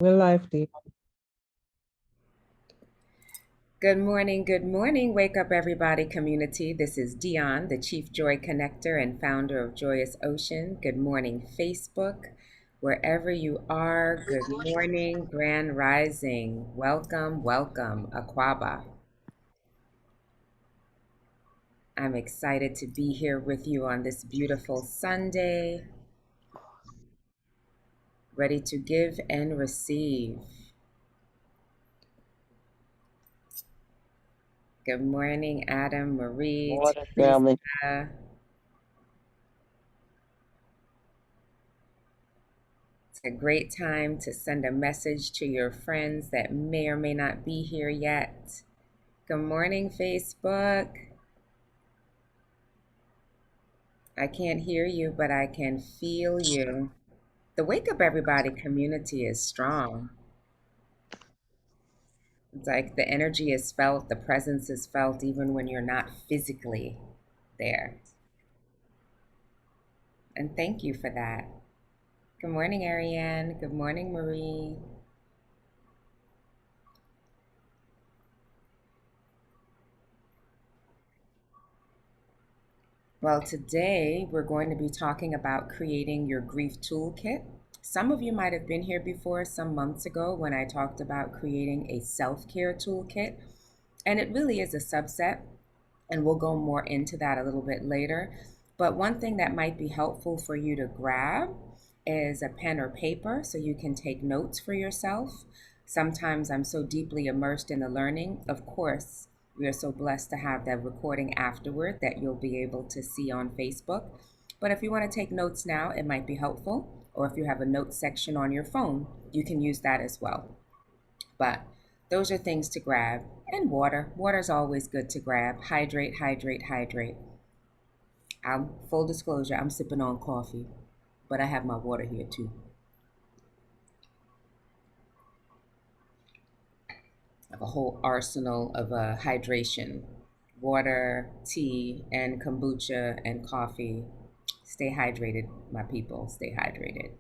We're live, Dee. Good morning, good morning. Wake up, everybody, community. This is Dionne, the Chief Joy Connector and founder of Joyous Ocean. Good morning, Facebook. Wherever you are, good morning, Grand Rising. Welcome, welcome, Aquaba. I'm excited to be here with you on this beautiful Sunday, ready to give and receive. Good morning, Adam, Marie, Morning, family. Teresa. It's a great time to send a message to your friends that may or may not be here yet. Good morning, Facebook. I can't hear you, but I can feel you. The Wake Up Everybody community is strong. It's like the energy is felt, the presence is felt, even when you're not physically there. And thank you for that. Good morning, Ariane. Good morning, Marie. Well, today we're going to be talking about creating your grief toolkit. Some of you might have been here before some months ago when I talked about creating a self care toolkit, and it really is a subset, and we'll go more into that a little bit later. But one thing that might be helpful for you to grab is a pen or paper so you can take notes for yourself. Sometimes I'm so deeply immersed in the learning. Of course, we are so blessed to have that recording afterward that you'll be able to see on Facebook. But if you want to take notes now, it might be helpful. Or if you have a notes section on your phone, you can use that as well. But those are things to grab. And water. Water's always good to grab. Hydrate, hydrate, hydrate. Full disclosure, I'm sipping on coffee, but I have my water here too. I have a whole arsenal of hydration: water, tea, and kombucha and coffee. Stay hydrated, my people. Stay hydrated.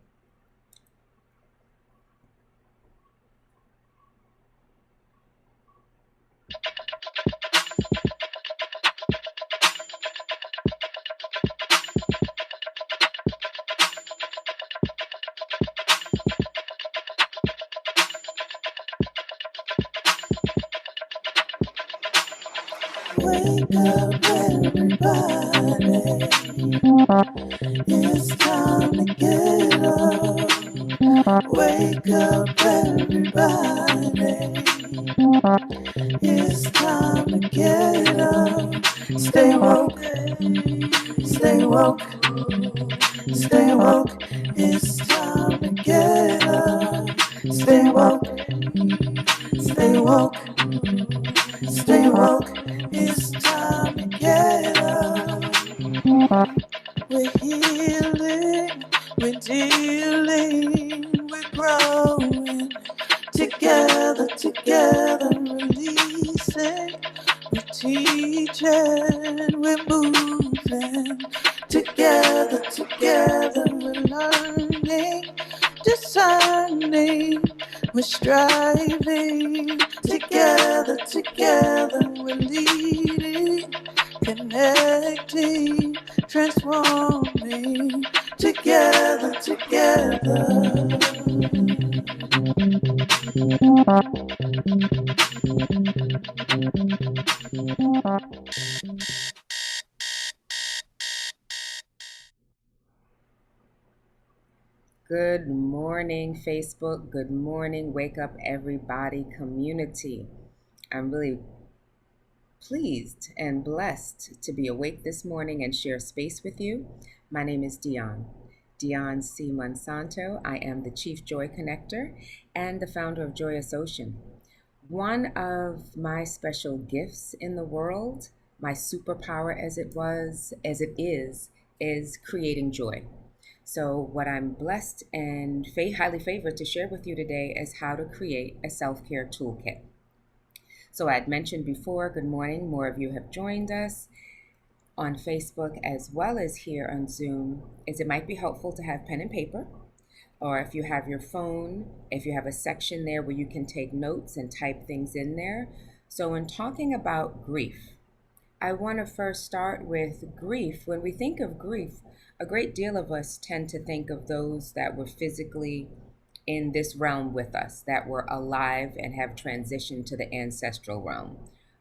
Wake up, everybody. It's time to get up. Wake up, everybody. It's time to get up. Stay woke, stay woke, stay woke. It's time to get up. Stay woke, stay woke, stay woke. It's time to get up. We're healing, we're dealing, we're growing. Together, together, releasing. We're teaching, we're moving. Together, together, we're learning, discerning, we're striving. Together, together, we're leading, connecting, transforming. Together, together. Good morning, Facebook. Good morning, Wake Up Everybody community. I'm really pleased and blessed to be awake this morning and share space with you. My name is Dionne. Dionne C. Monsanto. I am the Chief Joy Connector and the founder of Joyous Ocean. One of my special gifts in the world, my superpower as it is creating joy. So, what I'm blessed and highly favored to share with you today is how to create a self care toolkit. So, I'd mentioned before, good morning, more of you have joined us on Facebook as well as here on Zoom, is it might be helpful to have pen and paper. Or if you have your phone, if you have a section there where you can take notes and type things in there. So, in talking about grief, I want to first start with grief. When we think of grief, a great deal of us tend to think of those that were physically in this realm with us, that were alive and have transitioned to the ancestral realm.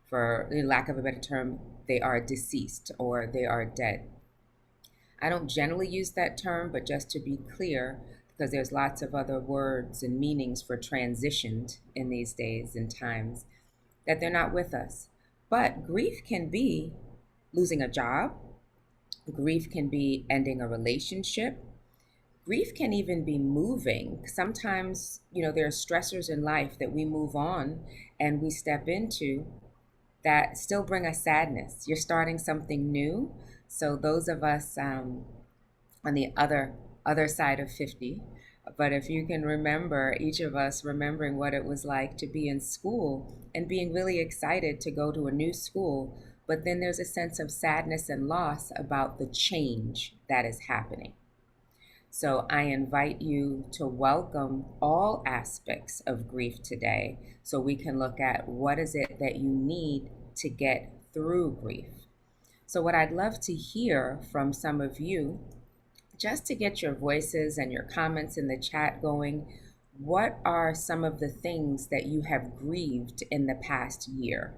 For lack of a better term, they are deceased or they are dead. I don't generally use that term, but just to be clear, because there's lots of other words and meanings for transitioned in these days and times, that they're not with us. But grief can be losing a job, grief can be ending a relationship, grief can even be moving. Sometimes, there are stressors in life that we move on and we step into that still bring us sadness. You're starting something new. So those of us on the other side of 50, but if you can remember, each of us remembering what it was like to be in school and being really excited to go to a new school, but then there's a sense of sadness and loss about the change that is happening. So I invite you to welcome all aspects of grief today so we can look at what is it that you need to get through grief. So what I'd love to hear from some of you, just to get your voices and your comments in the chat going, what are some of the things that you have grieved in the past year?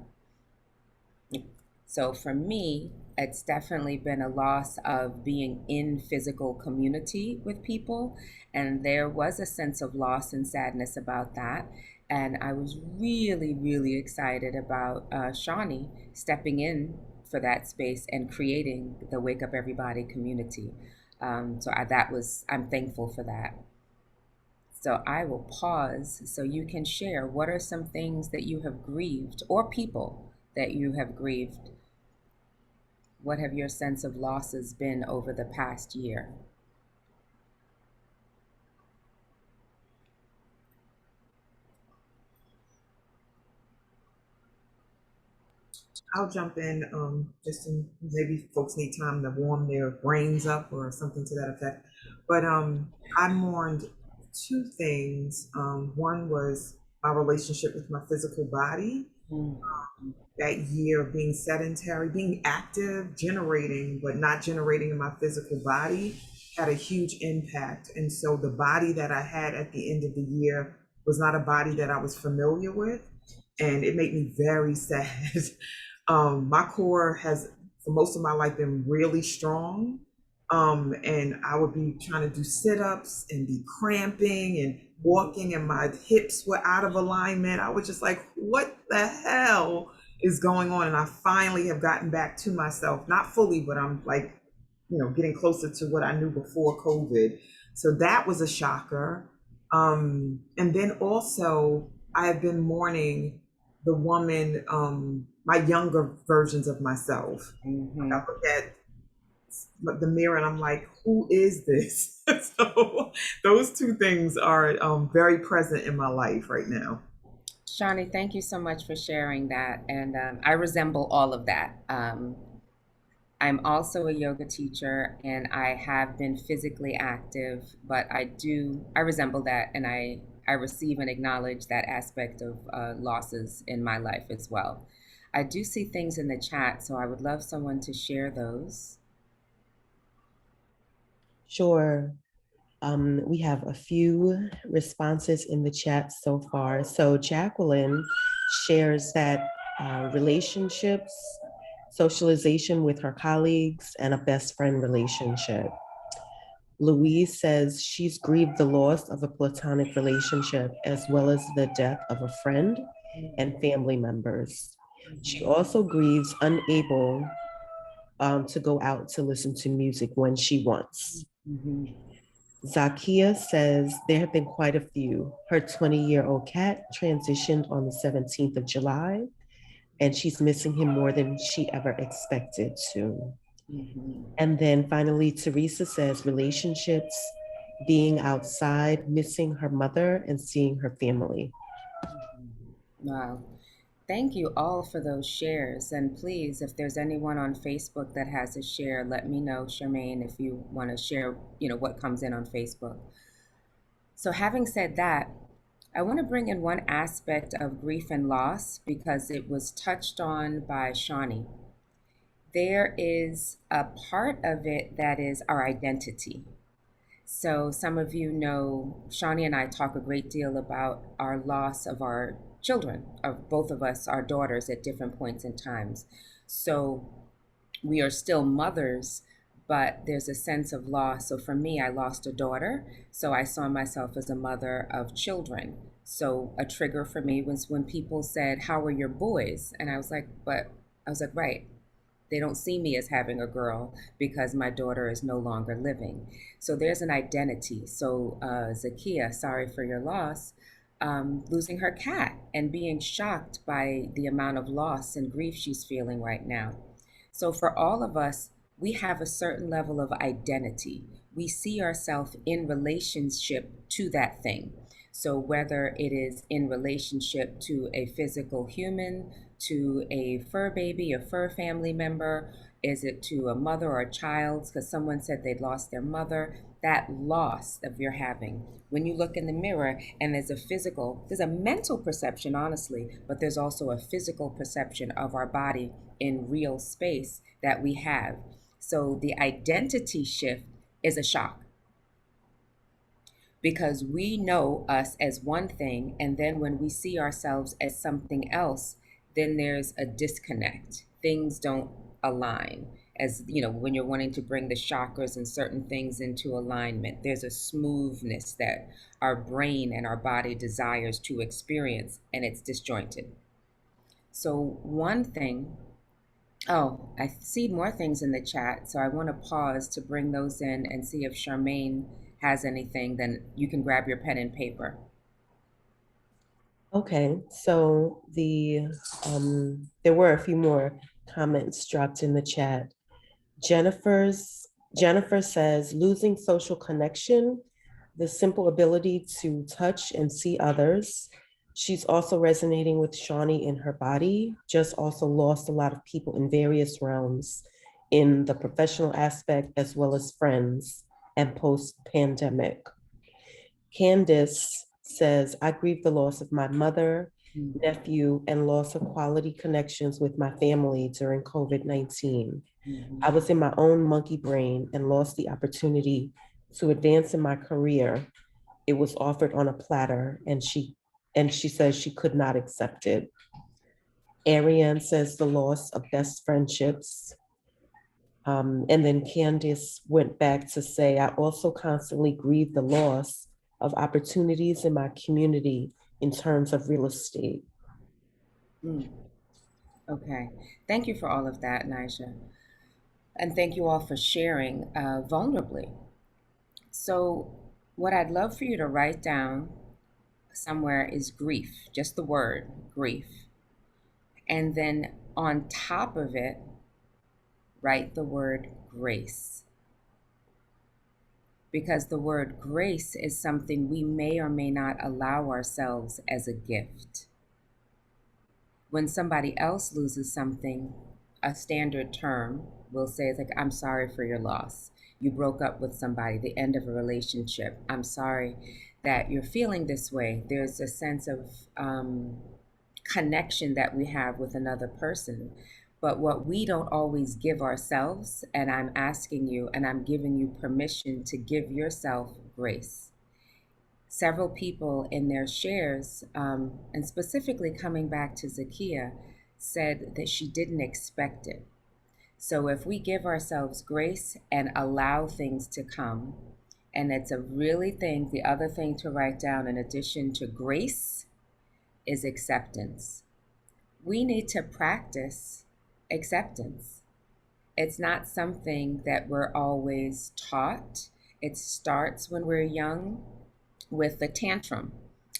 So for me, it's definitely been a loss of being in physical community with people. And there was a sense of loss and sadness about that. And I was really, really excited about Shawnee stepping in for that space and creating the Wake Up Everybody community. I'm thankful for that. So I will pause so you can share what are some things that you have grieved or people that you have grieved. What have your sense of losses been over the past year? I'll jump in, just in, maybe folks need time to warm their brains up or something to that effect. But I mourned two things. One was my relationship with my physical body. Mm, That year of being sedentary, being active, generating, but not generating in my physical body had a huge impact. And so the body that I had at the end of the year was not a body that I was familiar with. And it made me very sad. My core has, for most of my life, been really strong. And I would be trying to do sit ups and be cramping and walking, and my hips were out of alignment. I was just like, what the hell is going on? And I finally have gotten back to myself, not fully, but I'm like, getting closer to what I knew before COVID. So that was a shocker. And then also, I have been mourning the woman, my younger versions of myself. I hmm look at the mirror and I'm like, who is this? So those two things are very present in my life right now. Shawnee, thank you so much for sharing that. And I resemble all of that. I'm also a yoga teacher and I have been physically active, but I resemble that and I receive and acknowledge that aspect of losses in my life as well. I do see things in the chat, so I would love someone to share those. Sure. We have a few responses in the chat so far. So Jacqueline shares that relationships, socialization with her colleagues, and a best friend relationship. Louise says she's grieved the loss of a platonic relationship as well as the death of a friend and family members. She also grieves unable to go out to listen to music when she wants. Mm-hmm. Zakia says there have been quite a few. Her 20-year-old cat transitioned on the 17th of July, and she's missing him more than she ever expected to. Mm-hmm. And then finally, Teresa says relationships, being outside, missing her mother, and seeing her family. Wow. Thank you all for those shares. And please, if there's anyone on Facebook that has a share, let me know, Charmaine, if you want to share, what comes in on Facebook. So, having said that, I want to bring in one aspect of grief and loss because it was touched on by Shawnee. There is a part of it that is our identity. So, some of you know, Shawnee and I talk a great deal about our loss of our children, of both of us, our daughters, at different points in times. So, we are still mothers, but there's a sense of loss. So, for me, I lost a daughter. So, I saw myself as a mother of children. So, a trigger for me was when people said, "How are your boys?" And I was like, right, they don't see me as having a girl because my daughter is no longer living. So there's an identity. So Zakia, sorry for your loss, losing her cat and being shocked by the amount of loss and grief she's feeling right now. So for all of us, we have a certain level of identity. We see ourselves in relationship to that thing. So whether it is in relationship to a physical human, to a fur baby, a fur family member, is it to a mother or a child? Because someone said they'd lost their mother. That loss that you're having, when you look in the mirror and there's a mental perception, honestly, but there's also a physical perception of our body in real space that we have. So the identity shift is a shock because we know us as one thing, and then when we see ourselves as something else, then there's a disconnect. Things don't align. As you know, when you're wanting to bring the chakras and certain things into alignment, there's a smoothness that our brain and our body desires to experience, and it's disjointed. So, one thing, oh, I see more things in the chat, so I want to pause to bring those in and see if Charmaine has anything. Then you can grab your pen and paper. Okay, so there were a few more comments dropped in the chat. Jennifer says, losing social connection, the simple ability to touch and see others. She's also resonating with Shawnee in her body, just also lost a lot of people in various realms in the professional aspect as well as friends and post-pandemic. Candace says, I grieve the loss of my mother, nephew, and loss of quality connections with my family during COVID-19. I was in my own monkey brain and lost the opportunity to advance in my career. It was offered on a platter, and she says she could not accept it. Ariane says the loss of best friendships. And then Candice went back to say, I also constantly grieve the loss of opportunities in my community in terms of real estate. Okay. Thank you for all of that, Nisha. And thank you all for sharing vulnerably. So, what I'd love for you to write down somewhere is grief, just the word grief. And then on top of it, write the word grace. Because the word grace is something we may or may not allow ourselves as a gift. When somebody else loses something, a standard term will say, like, I'm sorry for your loss. You broke up with somebody, the end of a relationship. I'm sorry that you're feeling this way. There's a sense of connection that we have with another person. But what we don't always give ourselves, and I'm asking you and I'm giving you permission to give yourself grace. Several people in their shares, and specifically coming back to Zakia, said that she didn't expect it. So if we give ourselves grace and allow things to come, and it's a really thing, the other thing to write down in addition to grace is acceptance. We need to practice acceptance. It's not something that we're always taught. It starts when we're young with the tantrum.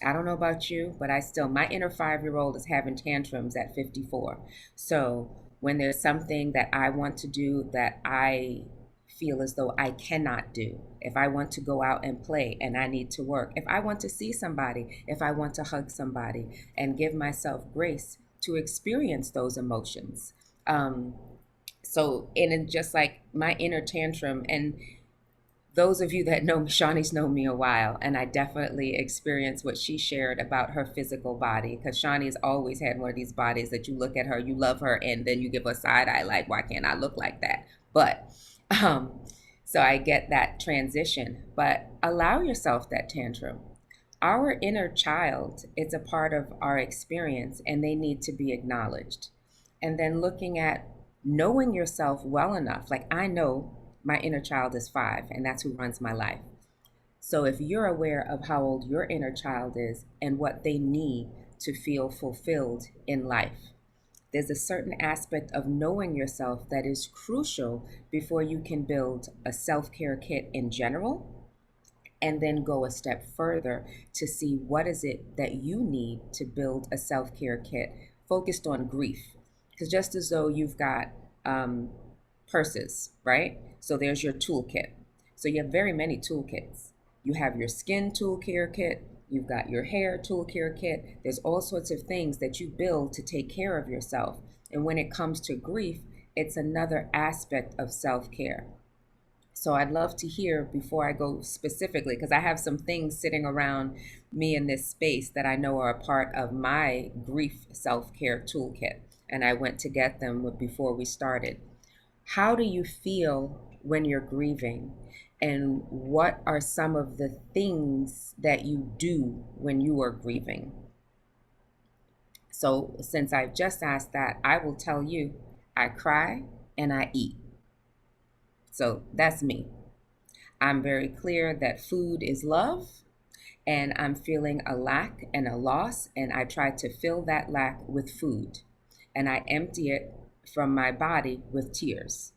I don't know about you, but my inner 5-year-old is having tantrums at 54. So when there's something that I want to do that I feel as though I cannot do, if I want to go out and play and I need to work, if I want to see somebody, if I want to hug somebody, and give myself grace to experience those emotions. So, and just like my inner tantrum, and those of you that know me, Shawnee's known me a while, and I definitely experienced what she shared about her physical body, because Shawnee's always had one of these bodies that you look at her, you love her, and then you give her side eye, like, why can't I look like that? But, so I get that transition, but allow yourself that tantrum. Our inner child is a part of our experience, and they need to be acknowledged. And then looking at knowing yourself well enough, like I know my inner child is 5, and that's who runs my life. So if you're aware of how old your inner child is and what they need to feel fulfilled in life, there's a certain aspect of knowing yourself that is crucial before you can build a self-care kit in general, and then go a step further to see what is it that you need to build a self-care kit focused on grief. Because just as though you've got purses, right? So there's your toolkit. So you have very many toolkits. You have your skin toolcare kit, you've got your hair toolcare kit. There's all sorts of things that you build to take care of yourself. And when it comes to grief, it's another aspect of self-care. So I'd love to hear, before I go specifically, because I have some things sitting around me in this space that I know are a part of my grief self-care toolkit. And I went to get them before we started. How do you feel when you're grieving? And what are some of the things that you do when you are grieving? So since I've just asked that, I will tell you, I cry and I eat. So that's me. I'm very clear that food is love, and I'm feeling a lack and a loss, and I try to fill that lack with food, and I empty it from my body with tears.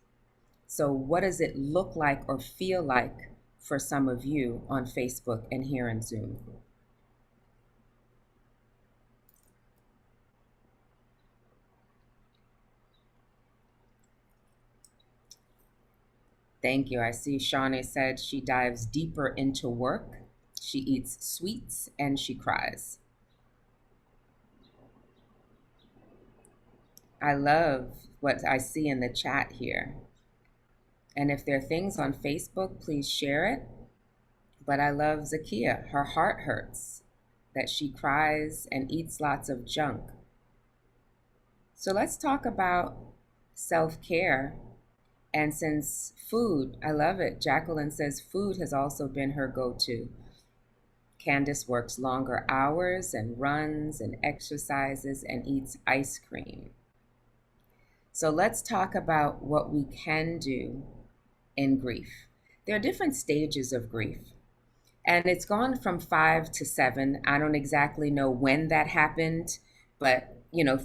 So what does it look like or feel like for some of you on Facebook and here in Zoom? Thank you. I see Shawnee said she dives deeper into work. She eats sweets and she cries. I love what I see in the chat here. And if there are things on Facebook, please share it. But I love Zakia. Her heart hurts, that she cries and eats lots of junk. So let's talk about self-care. And since food, I love it. Jacqueline says food has also been her go-to. Candace works longer hours and runs and exercises and eats ice cream. So let's talk about what we can do in grief. There are different stages of grief, and it's gone from 5 to 7. I don't exactly know when that happened, but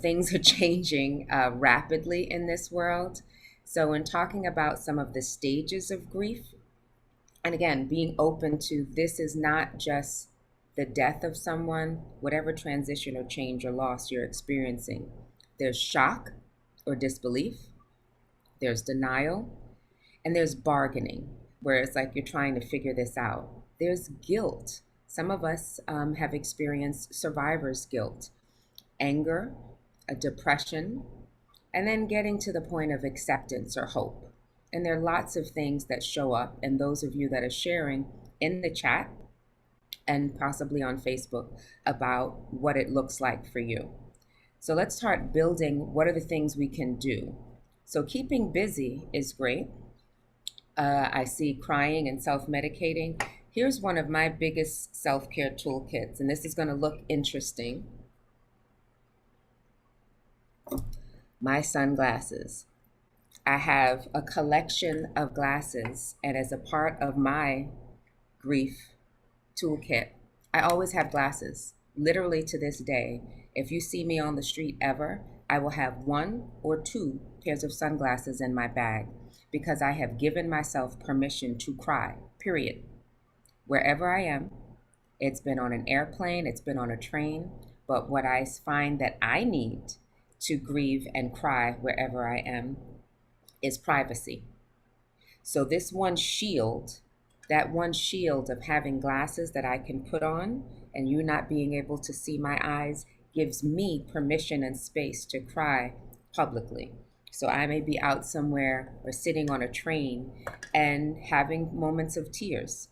things are changing rapidly in this world. So in talking about some of the stages of grief, and again, being open to this is not just the death of someone, whatever transition or change or loss you're experiencing. There's shock or disbelief, there's denial, and there's bargaining, where it's like you're trying to figure this out. There's guilt. Some of us have experienced survivor's guilt, anger, a depression, and then getting to the point of acceptance or hope. And there are lots of things that show up, and those of you that are sharing in the chat and possibly on Facebook about what it looks like for you. So let's start building what are the things we can do. So keeping busy is great. I see crying and self-medicating. Here's one of my biggest self-care toolkits, and this is going to look interesting. My sunglasses. I have a collection of glasses, and as a part of my grief toolkit, I always have glasses. Literally to this day, if you see me on the street ever, I will have 1 or 2 pairs of sunglasses in my bag, because I have given myself permission to cry, period. Wherever I am, it's been on an airplane, it's been on a train, but what I find that I need to grieve and cry wherever I am is privacy. So this one shield, that one shield of having glasses that I can put on and you not being able to see my eyes, gives me permission and space to cry publicly. So I may be out somewhere or sitting on a train and having moments of tears.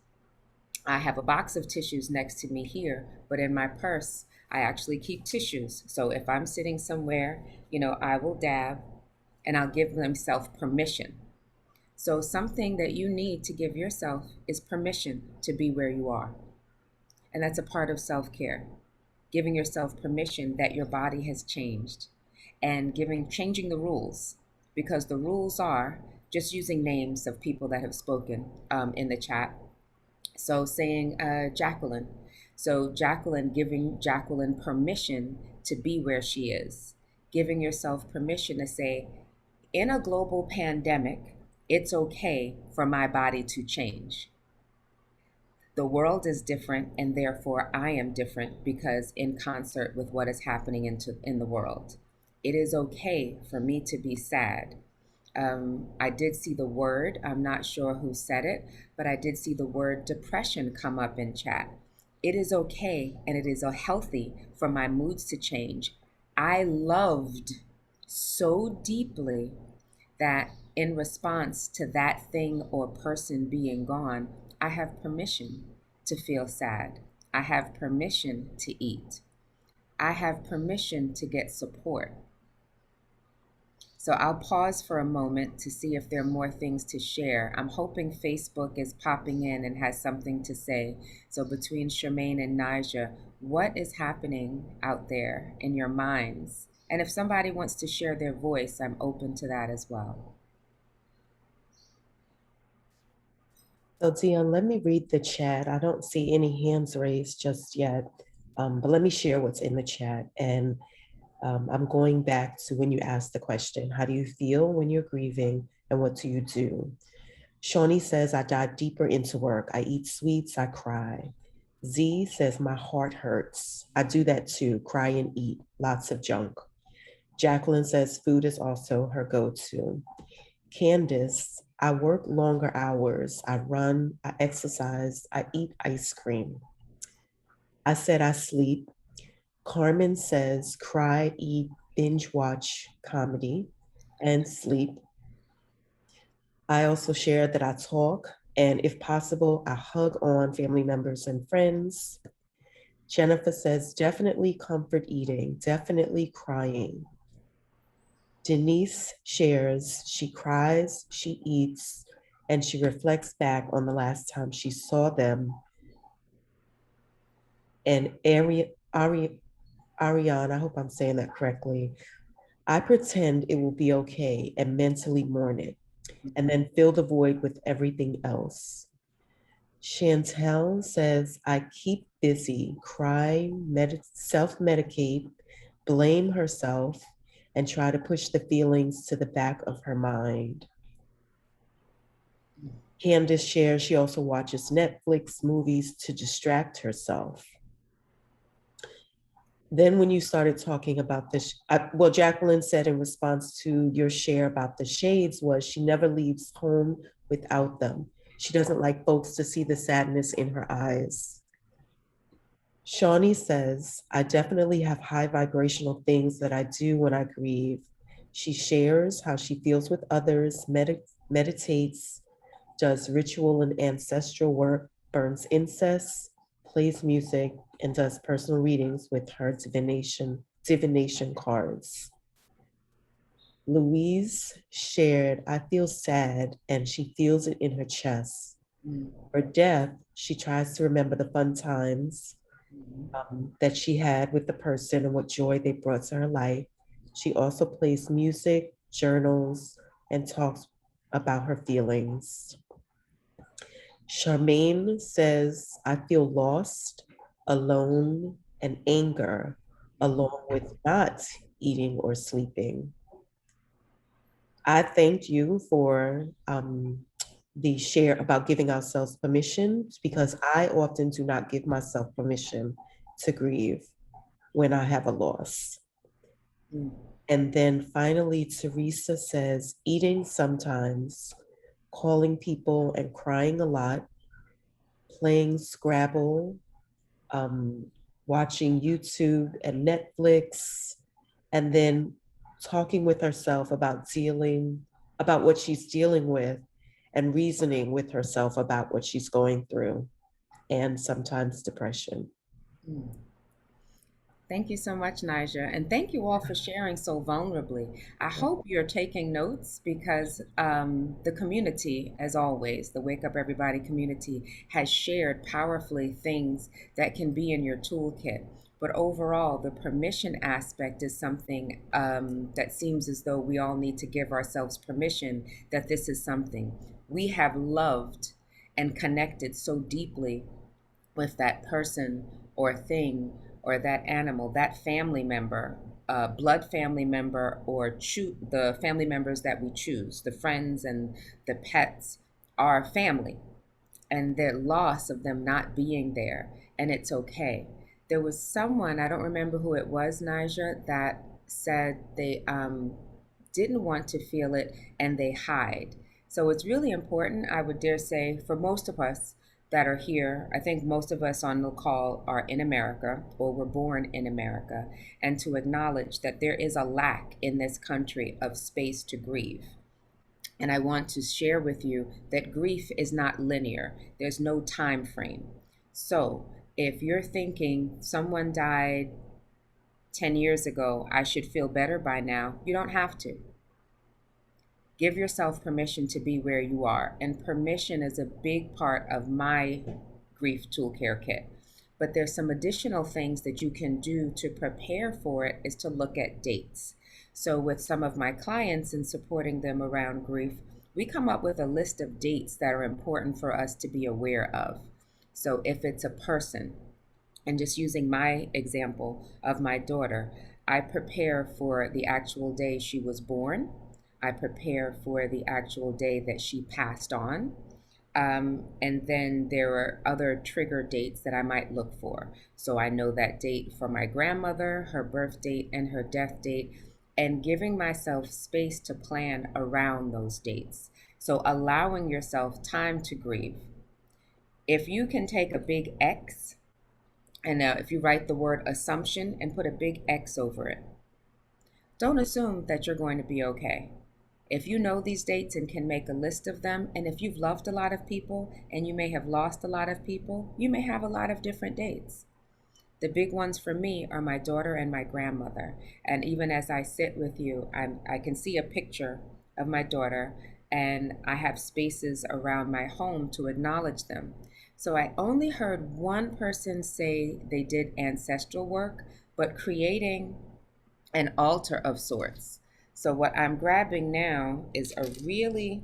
I have a box of tissues next to me here, but in my purse, I actually keep tissues. So if I'm sitting somewhere, I will dab and I'll give myself permission. So something that you need to give yourself is permission to be where you are. And that's a part of self care, giving yourself permission that your body has changed and changing the rules, because the rules are just using names of people that have spoken in the chat. So saying Jacqueline. So Jacqueline, giving Jacqueline permission to be where she is, giving yourself permission to say, in a global pandemic, it's okay for my body to change. The world is different, and therefore I am different because in concert with what is happening in the world. It is okay for me to be sad. I did see the word, I'm not sure who said it, but I did see the word depression come up in chat. It is okay and it is healthy for my moods to change. I loved so deeply that in response to that thing or person being gone, I have permission to feel sad. I have permission to eat. I have permission to get support. So I'll pause for a moment to see if there are more things to share. I'm hoping Facebook is popping in and has something to say. So between Charmaine and Naja, what is happening out there in your minds? And if somebody wants to share their voice, I'm open to that as well. So Dionne, let me read the chat. I don't see any hands raised just yet, but let me share what's in the chat. And I'm going back to when you asked the question, how do you feel when you're grieving and what do you do? Shawnee says, I dive deeper into work. I eat sweets, I cry. Z says, my heart hurts. I do that too, cry and eat, lots of junk. Jacqueline says, food is also her go-to. Candace, I work longer hours. I run, I exercise, I eat ice cream. I said I sleep. Carmen says cry, eat, binge watch comedy, and sleep. I also shared that I talk, and if possible, I hug on family members and friends. Jennifer says definitely comfort eating, definitely crying. Denise shares she cries, she eats, and she reflects back on the last time she saw them. And Ariane, I hope I'm saying that correctly, I pretend it will be okay and mentally mourn it, and then fill the void with everything else. Chantel says, I keep busy, cry, self-medicate, blame herself, and try to push the feelings to the back of her mind. Candace shares she also watches Netflix movies to distract herself. Then when you started talking about this, well, Jacqueline said in response to your share about the shades was she never leaves home without them. She doesn't like folks to see the sadness in her eyes. Shawnee says, I definitely have high vibrational things that I do when I grieve. She shares how she feels with others, meditates, does ritual and ancestral work, burns incense, plays music, and does personal readings with her divination cards. Louise shared, I feel sad, and she feels it in her chest. For death, she tries to remember the fun times that she had with the person and what joy they brought to her life. She also plays music, journals, and talks about her feelings. Charmaine says, I feel lost, alone, and anger, along with not eating or sleeping. I thank you for the share about giving ourselves permission, because I often do not give myself permission to grieve when I have a loss. And then finally, Teresa says, eating sometimes, calling people and crying a lot, playing Scrabble, watching YouTube and Netflix, and then talking with herself about what she's dealing with, and reasoning with herself about what she's going through, and sometimes depression. Mm. Thank you so much, Nigel. And thank you all for sharing so vulnerably. I hope you're taking notes because the community, as always, the Wake Up Everybody community, has shared powerfully things that can be in your toolkit. But overall, the permission aspect is something that seems as though we all need to give ourselves permission that this is something we have loved and connected so deeply with that person or thing or that animal, that family member, blood family member, or the family members that we choose, the friends and the pets, are family, and the loss of them not being there, and it's okay. There was someone, I don't remember who it was, Nija, that said they didn't want to feel it and they hide. So it's really important, I would dare say, for most of us that are here. I think most of us on the call are in America or were born in America, and to acknowledge that there is a lack in this country of space to grieve. And I want to share with you that grief is not linear. There's no time frame. So if you're thinking someone died 10 years ago, I should feel better by now, you don't have to. Give yourself permission to be where you are. And permission is a big part of my grief toolkit kit. But there's some additional things that you can do to prepare for it is to look at dates. So with some of my clients and supporting them around grief, we come up with a list of dates that are important for us to be aware of. So if it's a person, and just using my example of my daughter, I prepare for the actual day she was born. I prepare for the actual day that she passed on. And then there are other trigger dates that I might look for. So I know that date for my grandmother, her birth date, and her death date, and giving myself space to plan around those dates. So allowing yourself time to grieve. If you can take a big X, and if you write the word assumption and put a big X over it, don't assume that you're going to be okay. If you know these dates and can make a list of them, and if you've loved a lot of people and you may have lost a lot of people, you may have a lot of different dates. The big ones for me are my daughter and my grandmother. And even as I sit with you, I can see a picture of my daughter, and I have spaces around my home to acknowledge them. So I only heard one person say they did ancestral work, but creating an altar of sorts. So what I'm grabbing now is a really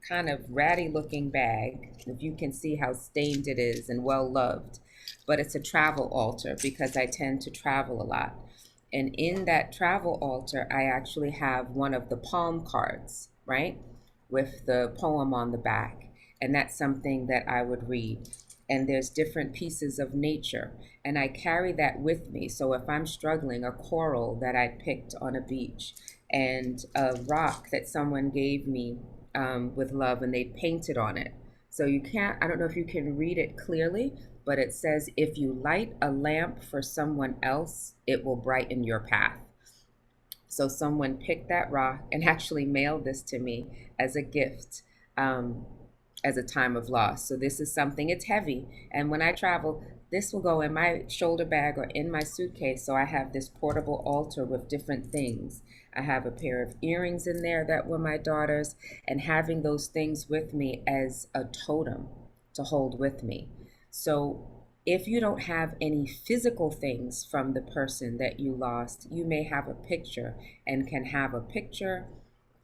kind of ratty looking bag, if you can see how stained it is and well loved. But it's a travel altar because I tend to travel a lot. And in that travel altar, I actually have one of the palm cards, right? With the poem on the back. And that's something that I would read. And there's different pieces of nature. And I carry that with me. So if I'm struggling, a coral that I picked on a beach, and a rock that someone gave me with love, and they painted on it. So you can't, I don't know if you can read it clearly, but it says, if you light a lamp for someone else, it will brighten your path. So someone picked that rock and actually mailed this to me as a gift, as a time of loss. So this is something, it's heavy. And when I travel, this will go in my shoulder bag or in my suitcase. So I have this portable altar with different things. I have a pair of earrings in there that were my daughter's, and having those things with me as a totem to hold with me. So if you don't have any physical things from the person that you lost, you may have a picture, and can have a picture.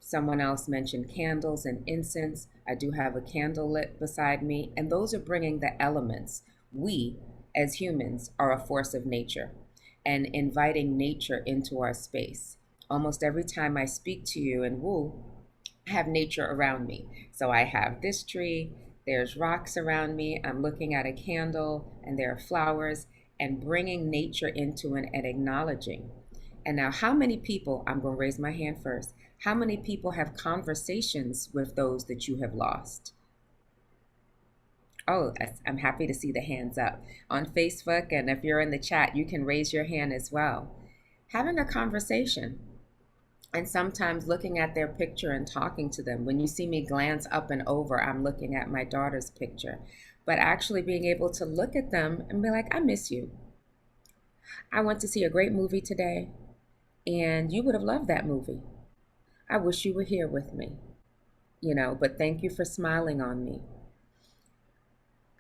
Someone else mentioned candles and incense. I do have a candle lit beside me, and those are bringing the elements. We, as humans, are a force of nature, and inviting nature into our space. Almost every time I speak to you in Woo, I have nature around me. So I have this tree, there's rocks around me, I'm looking at a candle, and there are flowers, and bringing nature into it and acknowledging. And now, how many people, I'm going to raise my hand first, how many people have conversations with those that you have lost? Oh, I'm happy to see the hands up. On Facebook, and if you're in the chat, you can raise your hand as well. Having a conversation. And sometimes looking at their picture and talking to them. When you see me glance up and over, I'm looking at my daughter's picture. But actually being able to look at them and be like, I miss you. I went to see a great movie today, and you would have loved that movie. I wish you were here with me, but thank you for smiling on me.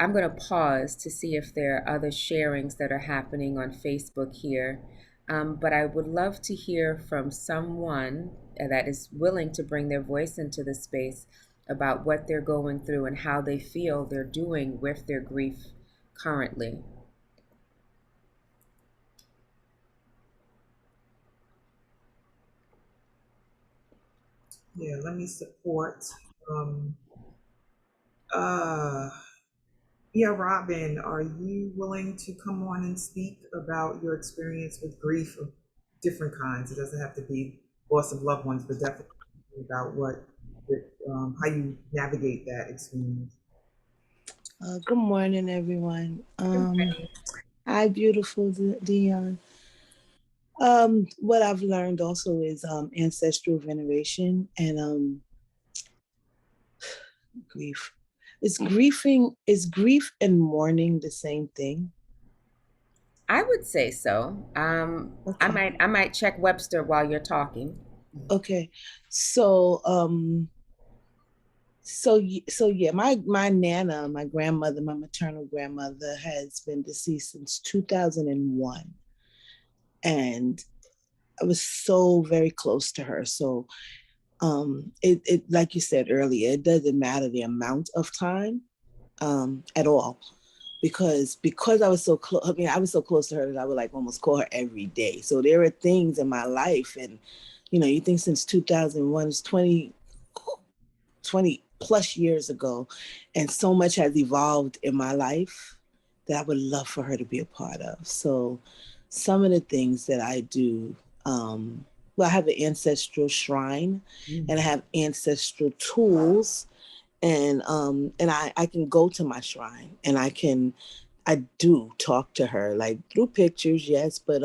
I'm going to pause to see if there are other sharings that are happening on Facebook here. But I would love to hear from someone that is willing to bring their voice into the space about what they're going through and how they feel they're doing with their grief currently. Yeah, let me support. Um, uh, yeah, Robin, are you willing to come on and speak about your experience with grief of different kinds? It doesn't have to be loss of loved ones, but definitely about how you navigate that experience. Good morning, everyone. Hi, beautiful Dionne. What I've learned also is ancestral veneration and grief. Is grief and mourning the same thing? I would say so. I Okay. might check Webster while you're talking. Okay. So so yeah, my nana, my grandmother, my maternal grandmother has been deceased since 2001, and I was so very close to her. So it like you said earlier, it doesn't matter the amount of time at all, because I was so close. I mean, I was so close to her that I would like almost call her every day. So there are things in my life, and you think since 2001 is 20 plus years ago, and so much has evolved in my life that I would love for her to be a part of. So some of the things that I do, well, I have an ancestral shrine and I have ancestral tools, and I can go to my shrine and I do talk to her like through pictures, yes, but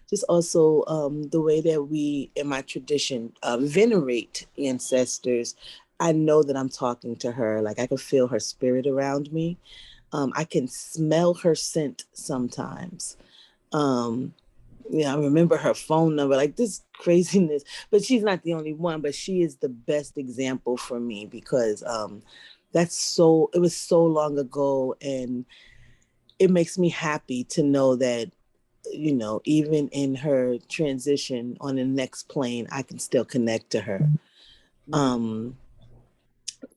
just also the way that we in my tradition venerate ancestors. I know that I'm talking to her. Like I can feel her spirit around me. I can smell her scent sometimes. Um, yeah, I remember her phone number, like this craziness. But she's not the only one, but she is the best example for me because it was so long ago, and it makes me happy to know that, even in her transition on the next plane, I can still connect to her. Um,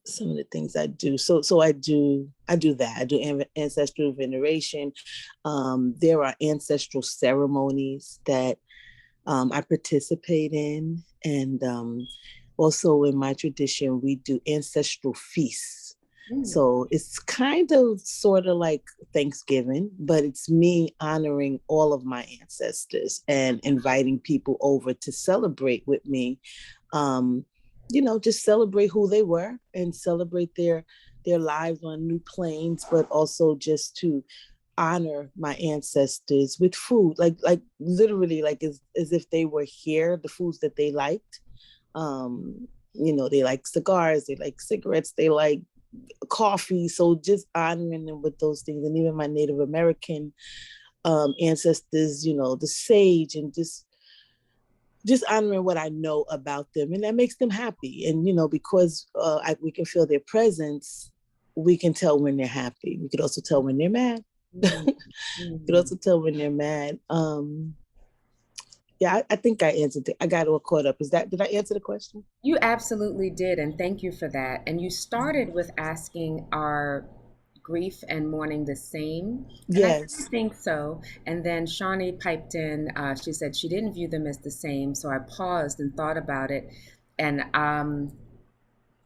some of the things I do. So I do that. I do ancestral veneration. There are ancestral ceremonies that I participate in. And also in my tradition, we do ancestral feasts. Mm. So it's kind of sort of like Thanksgiving, but it's me honoring all of my ancestors and inviting people over to celebrate with me. Um, just celebrate who they were and celebrate their lives on new planes, but also just to honor my ancestors with food, like literally like as if they were here, the foods that they liked. They like cigars, they like cigarettes, they like coffee. So just honoring them with those things. And even my Native American ancestors, the sage, and just honoring what I know about them, and that makes them happy. And because we can feel their presence, we can tell when they're happy. We could also tell when they're mad. Mm. You could also tell when they're mad. Yeah, I think I answered it. I got all caught up. Did I answer the question? You absolutely did, and thank you for that. And you started with asking, are grief and mourning the same? And I do Yes. think so. And then Shawnee piped in. She said she didn't view them as the same. So I paused and thought about it. And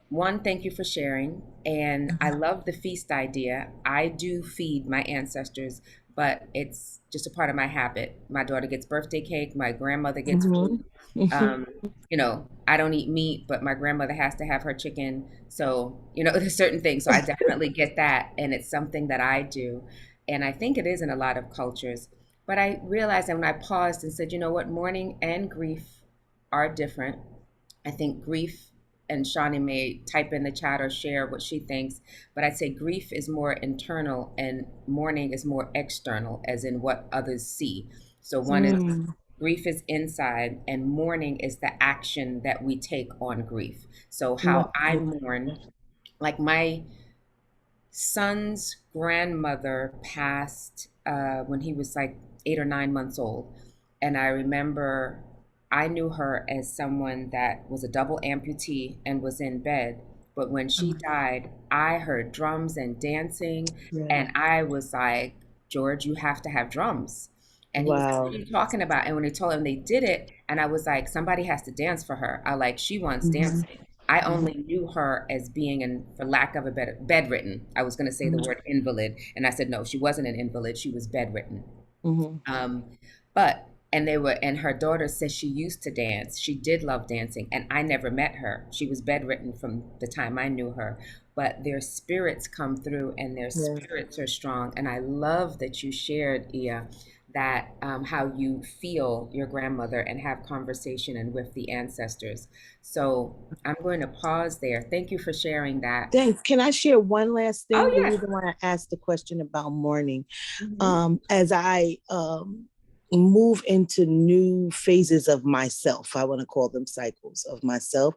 one, thank you for sharing. And I love the feast idea. I do feed my ancestors, but it's just a part of my habit. My daughter gets birthday cake, my grandmother gets food. Mm-hmm. Um, I don't eat meat, but my grandmother has to have her chicken. So, there's certain things. So I definitely get that. And it's something that I do. And I think it is in a lot of cultures. But I realized that when I paused and said, you know what, mourning and grief are different. I think grief, and Shawnee may type in the chat or share what she thinks, but I'd say grief is more internal and mourning is more external, as in what others see. So one is Mm. grief is inside, and mourning is the action that we take on grief. So Right. how I mourn, like my son's grandmother passed when he was like 8 or 9 months old. And I remember I knew her as someone that was a double amputee and was in bed. But when she died, I heard drums and dancing. Yeah. And I was like, George, you have to have drums. And he was like, what Wow. are you talking about? And when they told him they did it, and I was like, somebody has to dance for her. I like, she wants Mhm. dancing. I Mhm. only knew her as being, in, for lack of a better, bedridden. I was going to say the Mhm. word invalid, and I said no, she wasn't an invalid. She was bedridden. Mhm. Um, but and they were, and her daughter says she used to dance. She did love dancing, and I never met her. She was bedridden from the time I knew her. But their spirits come through, and their Yeah. spirits are strong. And I love that you shared, Ia, that how you feel your grandmother and have conversation and with the ancestors. So I'm going to pause there. Thank you for sharing that. Thanks. Can I share one last Oh thing? The yes. reason why I asked the question about mourning, Hmm. as I move into new phases of myself, I want to call them cycles of myself.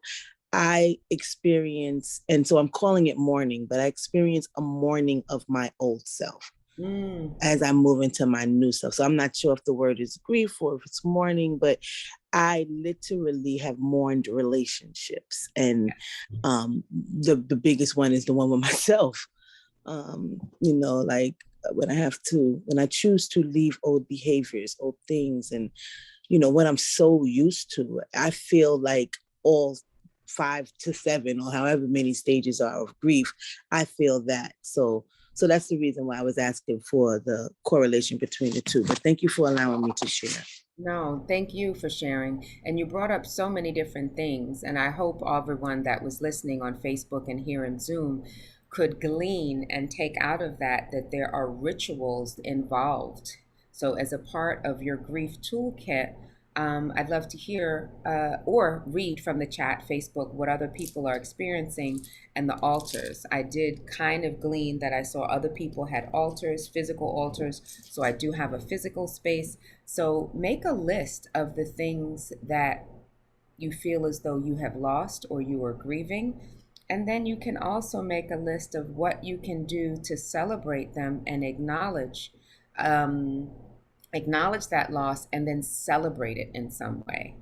I experience, and so I'm calling it mourning, but I experience a mourning of my old self Mm. as I move into my new self. So I'm not sure if the word is grief or if it's mourning, but I literally have mourned relationships, and the biggest one is the one with myself. Like when I choose to leave old behaviors, old things, and what I'm so used to, I feel like all 5 to 7 or however many stages are of grief, I feel that. So that's the reason why I was asking for the correlation between the two. But thank you for allowing me to share. No, thank you for sharing. And you brought up so many different things. And I hope everyone that was listening on Facebook and here in Zoom could glean and take out of that that there are rituals involved. So, as a part of your grief toolkit, I'd love to hear or read from the chat, Facebook, what other people are experiencing and the altars. I did kind of glean that I saw other people had altars, physical altars. So, I do have a physical space. So make a list of the things that you feel as though you have lost or you are grieving. And then you can also make a list of what you can do to celebrate them and um, acknowledge that loss and then celebrate it in some way.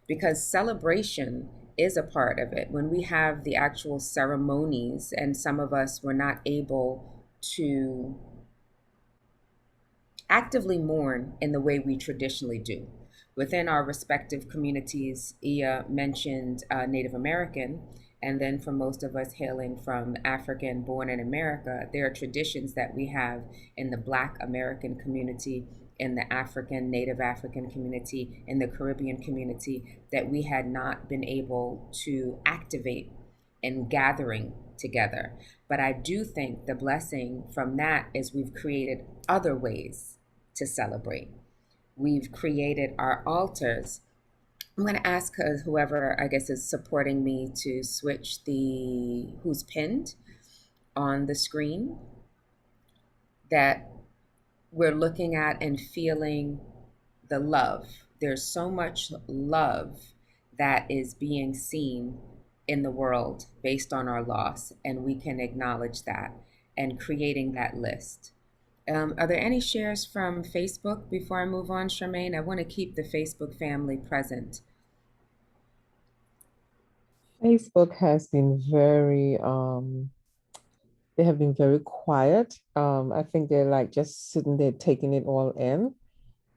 Because celebration is a part of it. When we have the actual ceremonies, and some of us were not able to actively mourn in the way we traditionally do. Within our respective communities, Ia mentioned Native American, and then for most of us hailing from African born in America, there are traditions that we have in the Black American community, in the African, Native African community, in the Caribbean community that we had not been able to activate in gathering together. But I do think the blessing from that is we've created other ways to celebrate. We've created our altars. I'm going to ask whoever I guess is supporting me to switch the who's pinned on the screen that we're looking at and feeling the love. There's so much love that is being seen in the world based on our loss, and we can acknowledge that and creating that list. Are there any shares from Facebook before I move on, Charmaine? I want to keep the Facebook family present. Facebook has been very they have been very quiet. I think they're like just sitting there taking it all in.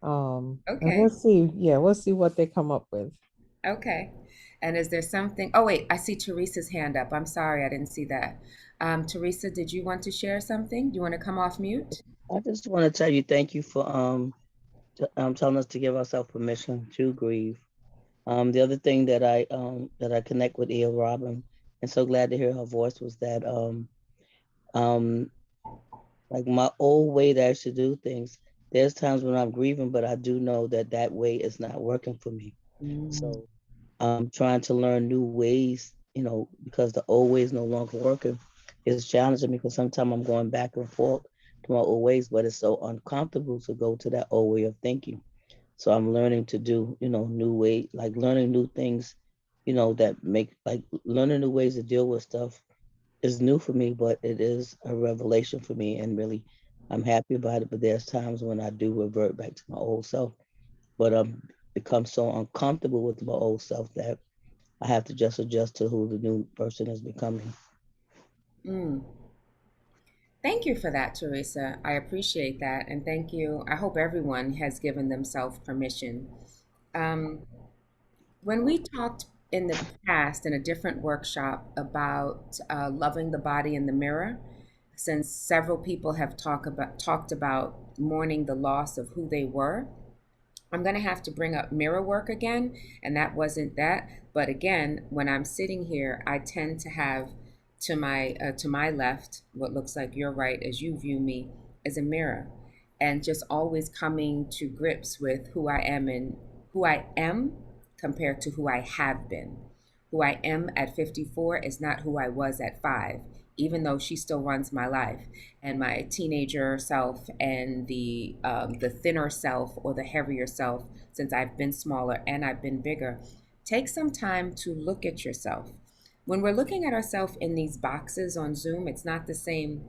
And we'll Okay, see. Yeah, we'll see what they come up with. okay. And is there something? Oh, wait, I see Teresa's hand up. I'm sorry, I didn't see that. Teresa, did you want to share something? Do you want to come off mute? I just want to tell you thank you for telling us to give ourselves permission to grieve. The other thing that I connect with Ea Robin and so glad to hear her voice was that um like my old way that I should do things. There's times when I'm grieving, but I do know that that way is not working for me. Mm, So Trying to learn new ways, because the old ways no longer working is challenging me, because sometimes I'm going back and forth to my old ways, but it's so uncomfortable to go to that old way of thinking. So I'm learning to do, new way, like learning new things, that make, like learning new ways to deal with stuff is new for me, but it is a revelation for me. And really, I'm happy about it. But there's times when I do revert back to my old self, but I've become so uncomfortable with my old self that I have to just adjust to who the new person is becoming. Mm. Thank you for that, Teresa. I appreciate that. And thank you. I hope everyone has given themselves permission. Um, when we talked in the past in a different workshop about loving the body in the mirror, since several people have talked about mourning the loss of who they were, I'm going to have to bring up mirror work again, and that wasn't that. But again, when I'm sitting here, I tend to have to my left what looks like your right as you view me as a mirror, and just always coming to grips with who I am and who I am compared to who I have been. Who I am at 54 is not who I was at 5, even though she still runs my life. And my teenager self and the thinner self or the heavier self, since I've been smaller and I've been bigger, take some time to look at yourself. When we're looking at ourselves in these boxes on Zoom, it's not the same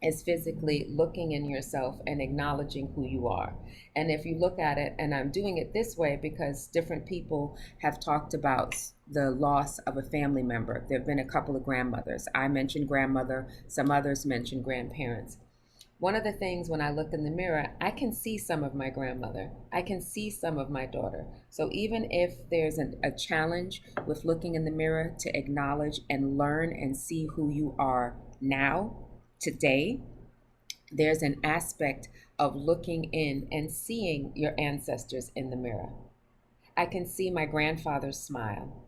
as physically looking in yourself and acknowledging who you are. And if you look at it, and I'm doing it this way because different people have talked about the loss of a family member. There have been a couple of grandmothers. I mentioned grandmother, some others mentioned grandparents. One of the things when I look in the mirror, I can see some of my grandmother. I can see some of my daughter. So even if there's a challenge with looking in the mirror to acknowledge and learn and see who you are now, today, there's an aspect of looking in and seeing your ancestors in the mirror. I can see my grandfather's smile.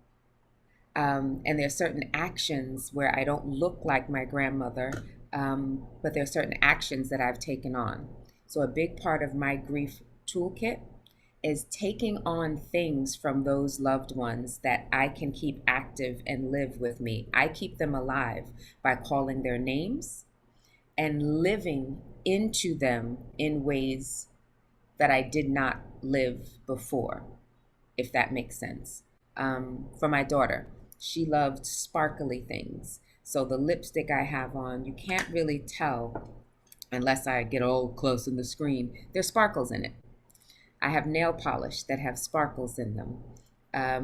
And there are certain actions where I don't look like my grandmother, but there are certain actions that I've taken on. So, a big part of my grief toolkit is taking on things from those loved ones that I can keep active and live with me. I keep them alive by calling their names and living into them in ways that I did not live before, if that makes sense. For my daughter, she loved sparkly things. So the lipstick I have on, you can't really tell unless I get all close in the screen. There's sparkles in it. I have nail polish that have sparkles in them.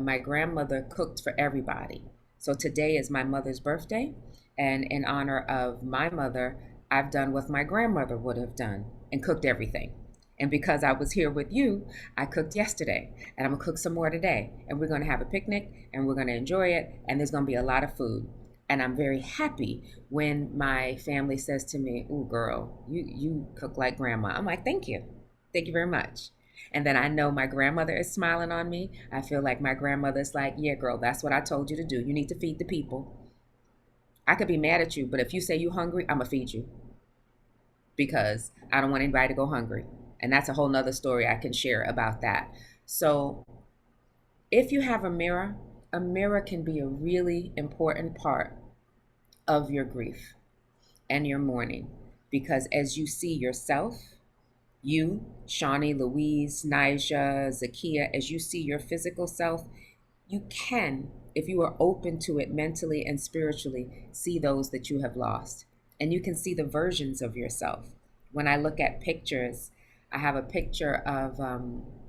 My grandmother cooked for everybody. So today is my mother's birthday. And in honor of my mother, I've done what my grandmother would have done and cooked everything. And because I was here with you, I cooked yesterday and I'm gonna cook some more today. And we're gonna have a picnic and we're gonna enjoy it. And there's gonna be a lot of food. And I'm very happy when my family says to me, "Ooh, girl, you cook like grandma." I'm like, "Thank you. Thank you very much." And then I know my grandmother is smiling on me. I feel like my grandmother's like, "Yeah, girl, that's what I told you to do. You need to feed the people. I could be mad at you, but if you say you hungry, I'm gonna feed you because I don't want anybody to go hungry." And that's a whole nother story I can share about that. So if you have a mirror can be a really important part of your grief and your mourning because as you see yourself, you, Shawnee, Louise, Nija, Zakia, as you see your physical self, you can, if you are open to it mentally and spiritually, see those that you have lost. And you can see the versions of yourself. When I look at pictures, I have a picture of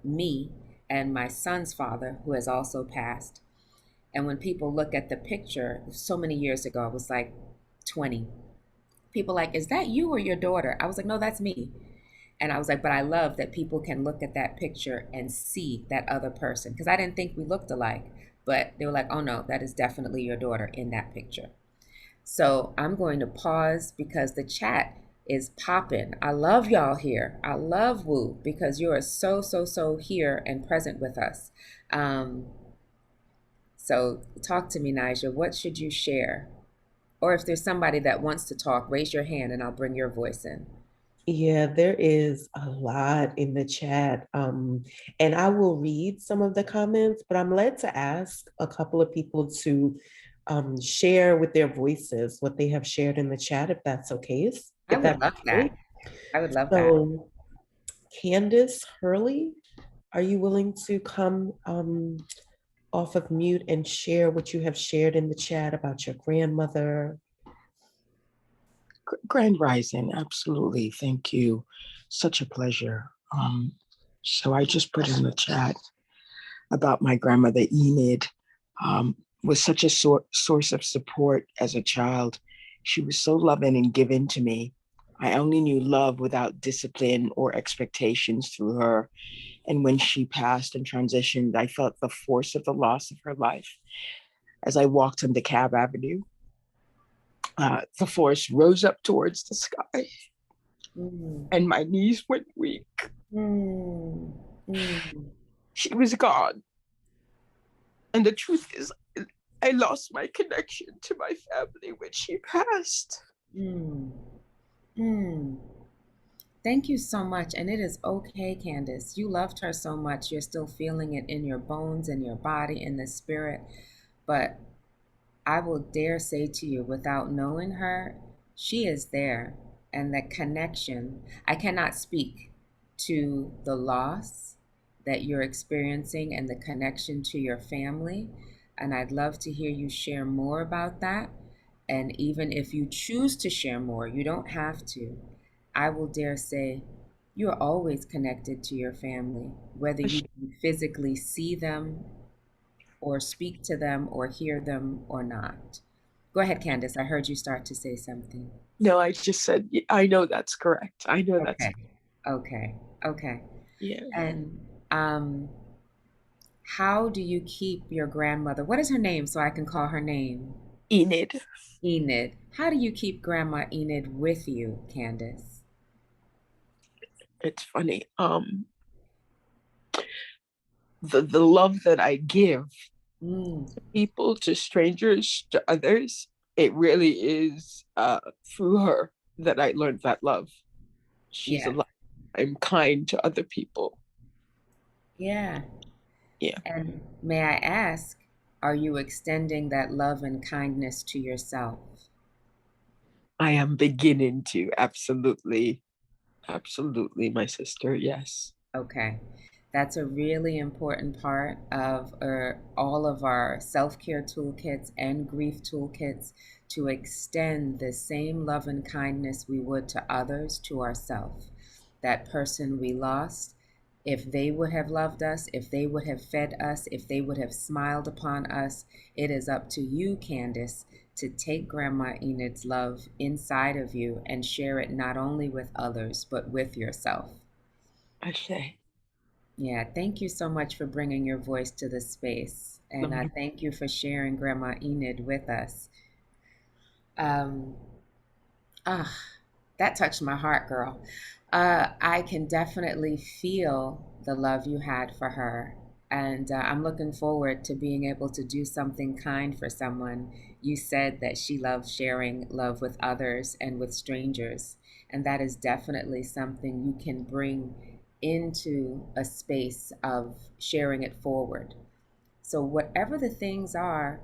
me and my son's father, who has also passed. And when people look at the picture, so many years ago, I was like 20. People like, "Is that you or your daughter?" I was like, "No, that's me." And I was like, but I love that people can look at that picture and see that other person. Because I didn't think we looked alike. But they were like, "Oh no, that is definitely your daughter in that picture." So I'm going to pause because the chat is popping. I love y'all here. I love Woo because you are so, so, so here and present with us. So talk to me, Nija. What should you share? Or if there's somebody that wants to talk, raise your hand and I'll bring your voice in. Yeah, there is a lot in the chat. And I will read some of the comments, but I'm led to ask a couple of people to share with their voices what they have shared in the chat, if that's okay. I If would that's love okay. that. I would love that. So, Candace Hurley, are you willing to come off of mute and share what you have shared in the chat about your grandmother? Grand Rising, absolutely. Thank you. Such a pleasure. So I just put in the chat about my grandmother Enid. Was such a source of support as a child. She was so loving and giving to me. I only knew love without discipline or expectations through her. And when she passed and transitioned, I felt the force of the loss of her life. As I walked on DeKalb Avenue, the force rose up towards the sky and my knees went weak. She was gone. And the truth is, I lost my connection to my family when she passed. Thank you so much. And it is okay, Candace. You loved her so much. You're still feeling it in your bones, in your body, in the spirit. But I will dare say to you, without knowing her, she is there. And that connection, I cannot speak to the loss that you're experiencing and the connection to your family. And I'd love to hear you share more about that. And even if you choose to share more, you don't have to. I will dare say you're always connected to your family, whether you physically see them or speak to them or hear them or not. Go ahead, Candace. I heard you start to say something. No, I just said, I know that's correct. I know that's Okay. Okay. Okay. Yeah. And how do you keep your grandmother? What is her name so I can call her name? Enid. Enid. How do you keep Grandma Enid with you, Candace? It's funny. The love that I give to people, to strangers, to others, it really is through her that I learned that love. She's alive. I'm kind to other people. Yeah. Yeah. And may I ask, are you extending that love and kindness to yourself? I am beginning to. Absolutely. Absolutely, my sister. Yes. Okay. That's a really important part of all of our self care toolkits and grief toolkits, to extend the same love and kindness we would to others to ourselves. That person we lost, if they would have loved us, if they would have fed us, if they would have smiled upon us, it is up to you, Candace, to take Grandma Enid's love inside of you and share it not only with others, but with yourself. Okay. Yeah, thank you so much for bringing your voice to this space. And thank you for sharing Grandma Enid with us. That touched my heart, girl. I can definitely feel the love you had for her. And I'm looking forward to being able to do something kind for someone. You said that she loves sharing love with others and with strangers. And that is definitely something you can bring into a space of sharing it forward. So, whatever the things are,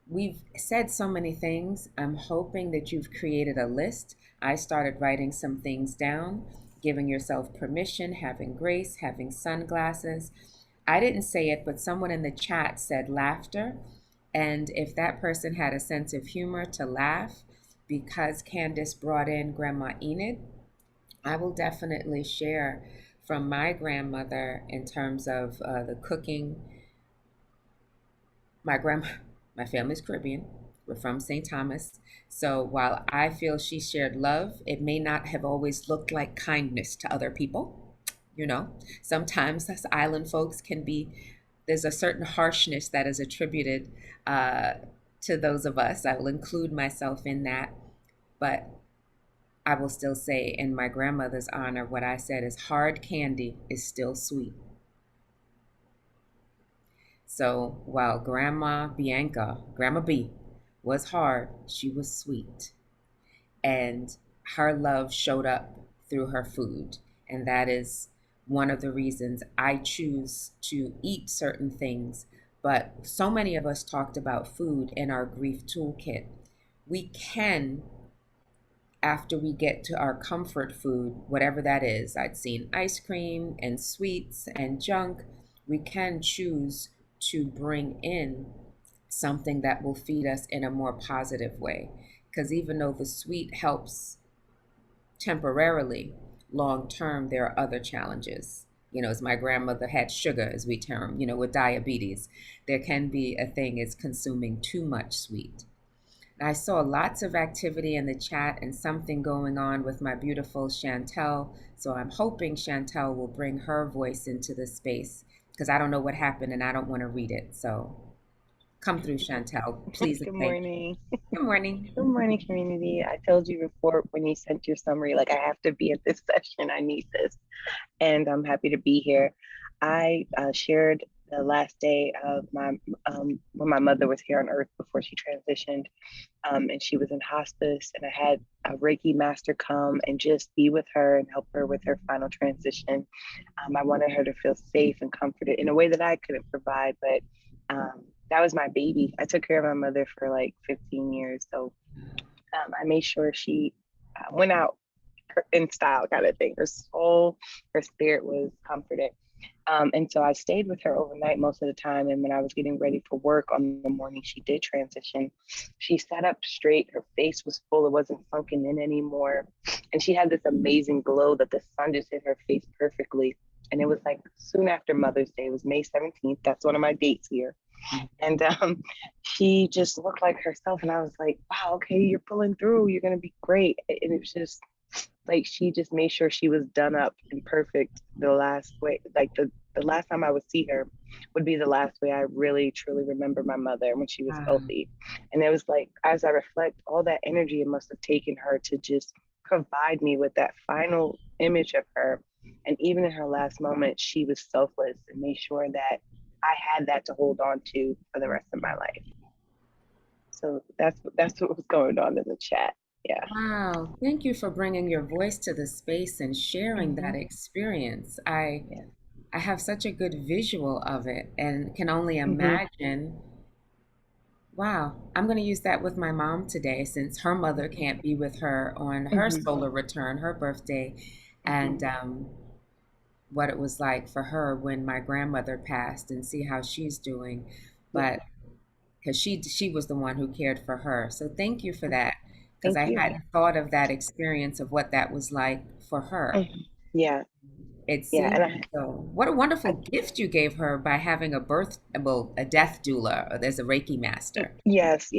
we've said so many things. I'm hoping that you've created a list. I started writing some things down, giving yourself permission, having grace, having sunglasses. I didn't say it, but someone in the chat said laughter. And if that person had a sense of humor to laugh, because Candace brought in Grandma Enid, I will definitely share from my grandmother in terms of the cooking. My family's Caribbean. We're from St. Thomas. So while I feel she shared love, it may not have always looked like kindness to other people. You know, sometimes us island folks can be, there's a certain harshness that is attributed to those of us. I will include myself in that. But I will still say, in my grandmother's honor, what I said is hard candy is still sweet. So while Grandma B, was hard, she was sweet. And her love showed up through her food. And that is one of the reasons I choose to eat certain things. But so many of us talked about food in our grief toolkit. We can, after we get to our comfort food, whatever that is, I'd seen ice cream and sweets and junk, we can choose to bring in something that will feed us in a more positive way. Because even though the sweet helps temporarily, long term, there are other challenges. As my grandmother had sugar, as we term, with diabetes, there can be a thing as consuming too much sweet. I saw lots of activity in the chat and something going on with my beautiful Chantel. So I'm hoping Chantel will bring her voice into the space because I don't know what happened and I don't want to read it. So come through, Chantel, please. Good morning. Good morning. Good morning, community. I told you before when you sent your summary, like I have to be at this session. I need this. And I'm happy to be here. I shared the last day of my when my mother was here on earth before she transitioned, and she was in hospice, and I had a Reiki master come and just be with her and help her with her final transition. I wanted her to feel safe and comforted in a way that I couldn't provide, but that was my baby. I took care of my mother for like 15 years, so I made sure she went out in style, kind of thing. Her soul, her spirit was comforted. And so I stayed with her overnight most of the time. And when I was getting ready for work on the morning she did transition, she sat up straight. Her face was full. It wasn't sunken in anymore. And she had this amazing glow that the sun just hit her face perfectly. And it was like soon after Mother's Day. It was May 17th. That's one of my dates here. And she just looked like herself. And I was like, wow, okay, you're pulling through. You're going to be great. And it was just like she just made sure she was done up and perfect the last way. Like the last time I would see her would be the last way I really truly remember my mother when she was healthy. And it was like, as I reflect, all that energy it must have taken her to just provide me with that final image of her. And even in her last moment, she was selfless and made sure that I had that to hold on to for the rest of my life. So that's what was going on in the chat. Yeah. Wow. Thank you for bringing your voice to the space and sharing that experience. I have such a good visual of it and can only imagine. Wow. I'm going to use that with my mom today since her mother can't be with her on her solar return, her birthday, and what it was like for her when my grandmother passed and see how she's doing. But because she was the one who cared for her. So thank you for that. Because I hadn't thought of that experience of what that was like for her. Yeah. It seems so. What a wonderful gift you gave her by having a death doula, or there's a Reiki master. Yes.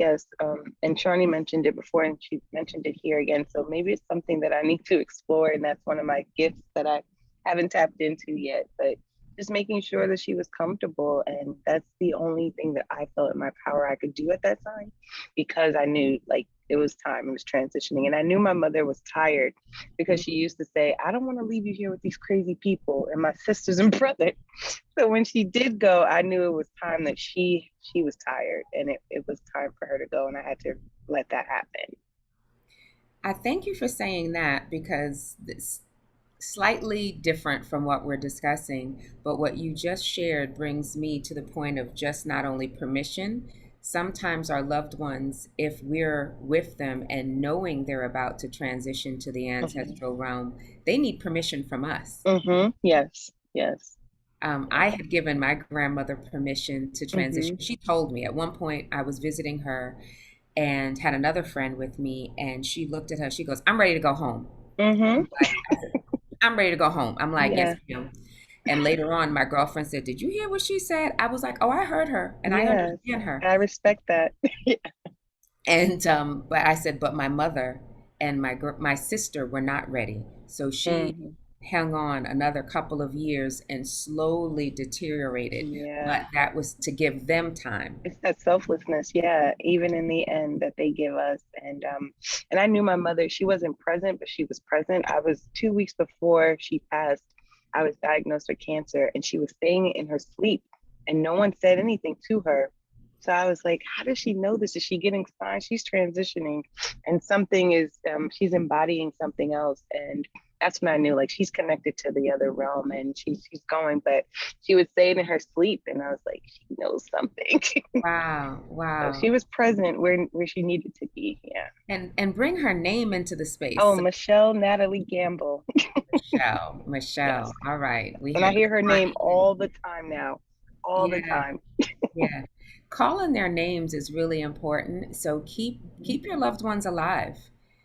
And Shawnee mentioned it before, and she mentioned it here again. So maybe it's something that I need to explore, and that's one of my gifts that I haven't tapped into yet. But just making sure that she was comfortable, and that's the only thing that I felt in my power I could do at that time, because I knew like it was time, it was transitioning, and I knew my mother was tired because she used to say, I don't want to leave you here with these crazy people and my sisters and brothers. So when she did go, I knew it was time that she was tired, and it was time for her to go, and I had to let that happen. I thank you for saying that, because this slightly different from what we're discussing, but what you just shared brings me to the point of just not only permission. Sometimes our loved ones, if we're with them and knowing they're about to transition to the ancestral realm, they need permission from us. Yes. I had given my grandmother permission to transition. She told me at one point I was visiting her and had another friend with me, and she looked at her, she goes, I'm ready to go home. I'm ready to go home. I'm like, yes, ma'am. And later on, my girlfriend said, did you hear what she said? I was like, oh, I heard her and I understand her. I respect that. And, but I said, but my mother and my sister were not ready. So she hung on another couple of years and slowly deteriorated. But that was to give them time. It's that selflessness, even in the end that they give us. And I knew my mother, she wasn't present, but she was present. I was 2 weeks before she passed, I was diagnosed with cancer, and she was saying it in her sleep, and no one said anything to her. So I was like, how does she know this? Is she getting signs? She's transitioning, and something is, she's embodying something else. And that's when I knew, like, she's connected to the other realm and she's going, but she would say it in her sleep. And I was like, she knows something. Wow, So wow. she was present where she needed to be. Yeah. And bring her name into the space. Oh, So, Michelle Natalie Gamble. Michelle, Yes. Michelle. All right. We And I had hear her name all the time now. All the yeah, time. yeah. Calling their names is really important. So keep your loved ones alive.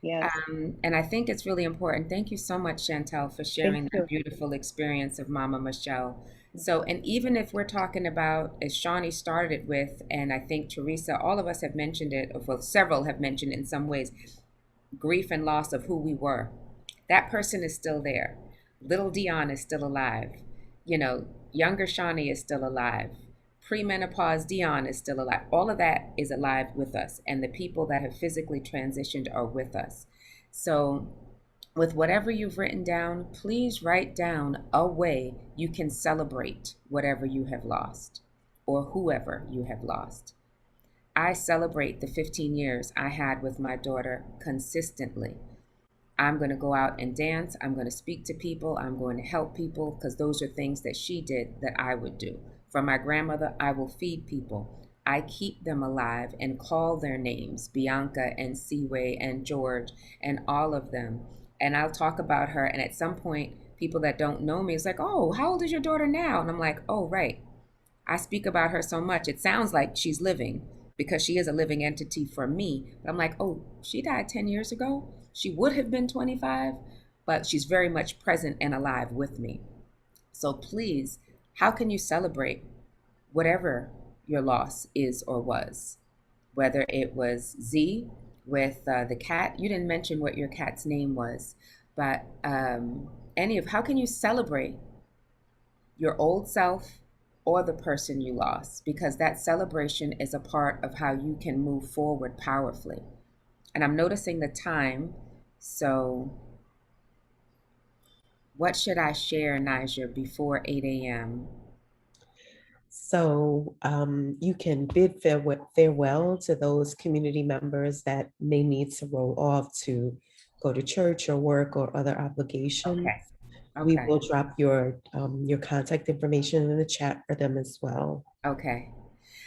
Yes. And I think it's really important. Thank you so much, Chantel, for Thank sharing that you. beautiful experience of Mama Michelle. So, and even if we're talking about, as Shawnee started with, and I think Teresa, all of us have mentioned it, or well, several have mentioned it in some ways, grief and loss of who we were. That person is still there. Little Dionne is still alive. You know, younger Shawnee is still alive. Premenopause Dionne is still alive. All of that is alive with us. And the people that have physically transitioned are with us. So, with whatever you've written down, please write down a way you can celebrate whatever you have lost or whoever you have lost. I celebrate the 15 years I had with my daughter consistently. I'm going to go out and dance. I'm going to speak to people. I'm going to help people because those are things that she did that I would do. For my grandmother, I will feed people. I keep them alive and call their names, Bianca and Seaway and George and all of them. And I'll talk about her. And at some point, people that don't know me is like, oh, how old is your daughter now? And I'm like, oh, right. I speak about her so much. It sounds like she's living because she is a living entity for me. But I'm like, oh, she died 10 years ago. She would have been 25, but she's very much present and alive with me. So please, how can you celebrate whatever your loss is or was? Whether it was Z with the cat, you didn't mention what your cat's name was, but any of how can you celebrate your old self or the person you lost, because that celebration is a part of how you can move forward powerfully. And I'm noticing the time. So, what should I share, Niger, before 8 a.m.? So you can bid farewell to those community members that may need to roll off to go to church or work or other obligations. Okay. We Okay. will drop your contact information in the chat for them as well. Okay.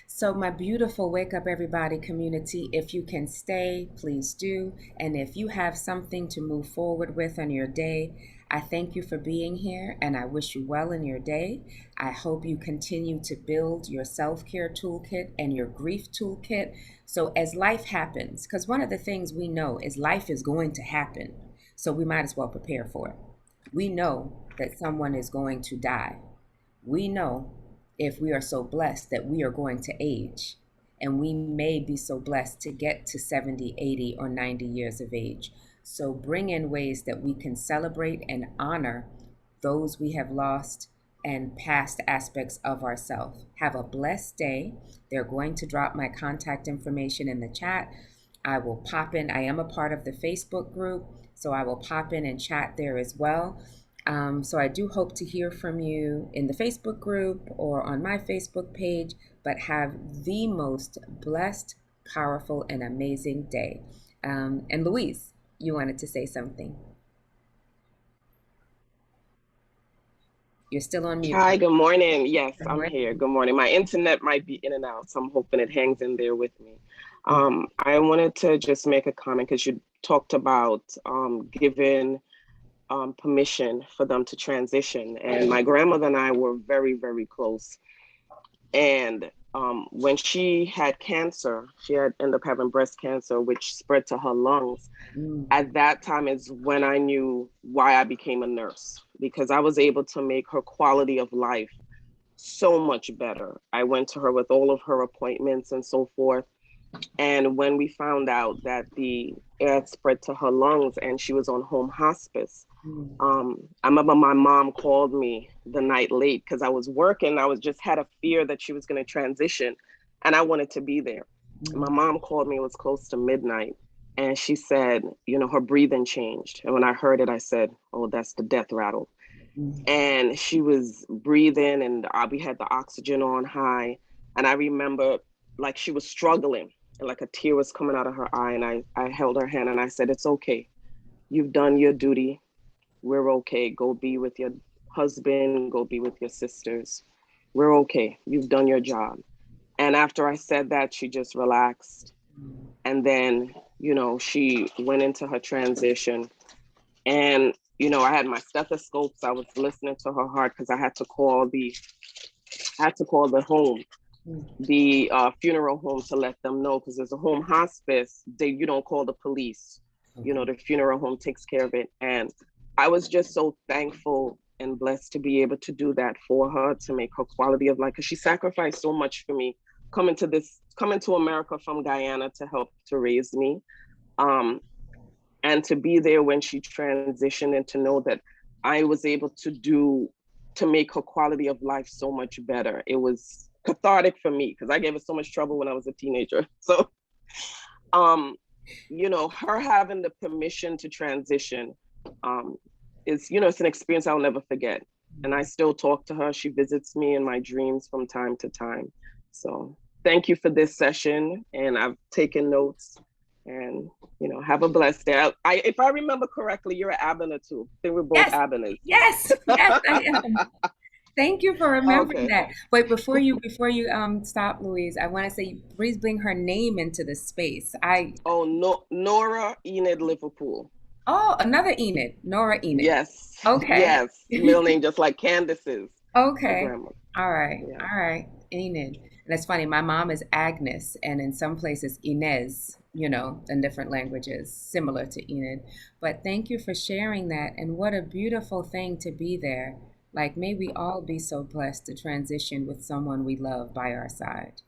So, my beautiful Wake Up Everybody community, if you can stay, please do. And if you have something to move forward with on your day, I thank you for being here and I wish you well in your day. I hope you continue to build your self care toolkit and your grief toolkit. So, as life happens, because one of the things we know is life is going to happen. So, we might as well prepare for it. We know that someone is going to die. We know if we are so blessed that we are going to age, and we may be so blessed to get to 70, 80, or 90 years of age. So bring in ways that we can celebrate and honor those we have lost and past aspects of ourselves. Have a blessed day. They're going to drop my contact information in the chat. I will pop in. I am a part of the Facebook group, so I will pop in and chat there as well. So I do hope to hear from you in the Facebook group or on my Facebook page, but have the most blessed, powerful, and amazing day. And Louise, you wanted to say something. You're still on mute. Hi, good morning. Yes, Good I'm morning. here. Good morning. My internet might be in and out, so I'm hoping it hangs in there with me. I wanted to just make a comment because you talked about giving permission for them to transition. And my grandmother and I were very, very close. And when she had cancer, she had ended up having breast cancer, which spread to her lungs. At that time is when I knew why I became a nurse, because I was able to make her quality of life so much better. I went to her with all of her appointments and so forth. And when we found out that the air had spread to her lungs and she was on home hospice, I remember my mom called me the night late because I was working. I was just had a fear that she was going to transition and I wanted to be there. My mom called me, it was close to midnight. And she said, you know, her breathing changed. And when I heard it, I said, oh, that's the death rattle. And she was breathing and we had the oxygen on high. And I remember like she was struggling and like a tear was coming out of her eye. And I held her hand and I said, it's okay. You've done your duty. we're okay. Go be with your husband, go be with your sisters. We're okay. You've done your job. And after I said that, she just relaxed. And then, you know, she went into her transition. And, you know, I had my stethoscopes. I was listening to her heart because I had to call the home, the funeral home, to let them know, because there's a home hospice. You don't call the police. You know, the funeral home takes care of it. And I was just so thankful and blessed to be able to do that for her, to make her quality of life, because she sacrificed so much for me coming to America from Guyana to help to raise me. And to be there when she transitioned, and to know that I was able to make her quality of life so much better. It was cathartic for me, because I gave her so much trouble when I was a teenager. So, you know, her having the permission to transition is, you know, it's an experience I'll never forget. And I still talk to her. She visits me in my dreams from time to time. So thank you for this session. And I've taken notes. And, you know, have a blessed day. If I remember correctly, you're an Abner too. I think we're both Abners. Yes, I am. Thank you for remembering that. Wait, before you stop, Louise, I want to say, please bring her name into the space. Nora Enid Liverpool. Oh, another Enid, Nora Enid. Yes. Okay. Yes. Middle name just like Candace's. Okay. All right. Yeah. All right. Enid. And it's funny, my mom is Agnes, and in some places Inez, you know, in different languages, similar to Enid. But thank you for sharing that. And what a beautiful thing to be there. Like, may we all be so blessed to transition with someone we love by our side.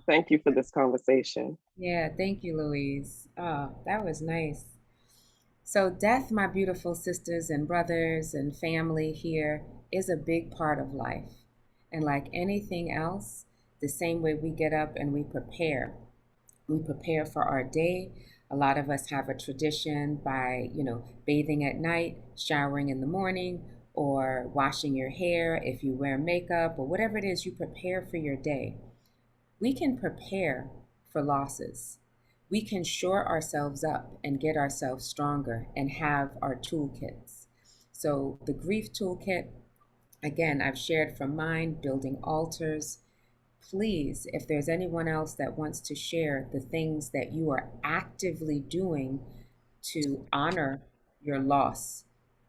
Thank you for this conversation. Yeah, thank you, Louise. Oh, that was nice. So death, my beautiful sisters and brothers and family here, is a big part of life. And like anything else, the same way we get up and we prepare for our day. A lot of us have a tradition by, you know, bathing at night, showering in the morning, or washing your hair if you wear makeup, or whatever it is, you prepare for your day. We can prepare for losses. We can shore ourselves up and get ourselves stronger and have our toolkits. So the grief toolkit, again, I've shared from mine, building altars. Please, if there's anyone else that wants to share the things that you are actively doing to honor your loss,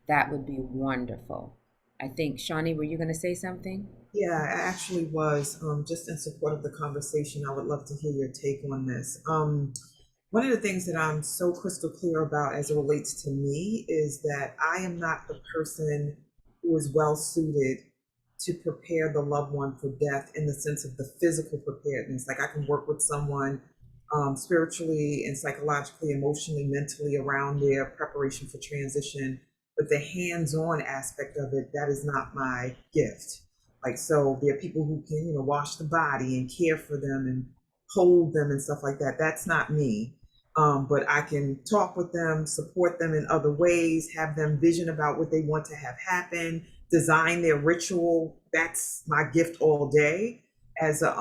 that would be wonderful. I think, Shawnee, were you going to say something? Yeah, I actually was. Just in support of the conversation, I would love to hear your take on this. One of the things that I'm so crystal clear about as it relates to me is that I am not the person who is well suited to prepare the loved one for death in the sense of the physical preparedness. Like, I can work with someone spiritually and psychologically, emotionally, mentally around their preparation for transition, but the hands-on aspect of it, that is not my gift. Like, so there are people who can, you know, wash the body and care for them and hold them and stuff like that. That's not me. But I can talk with them, support them in other ways, have them vision about what they want to have happen, design their ritual. That's my gift all day as a,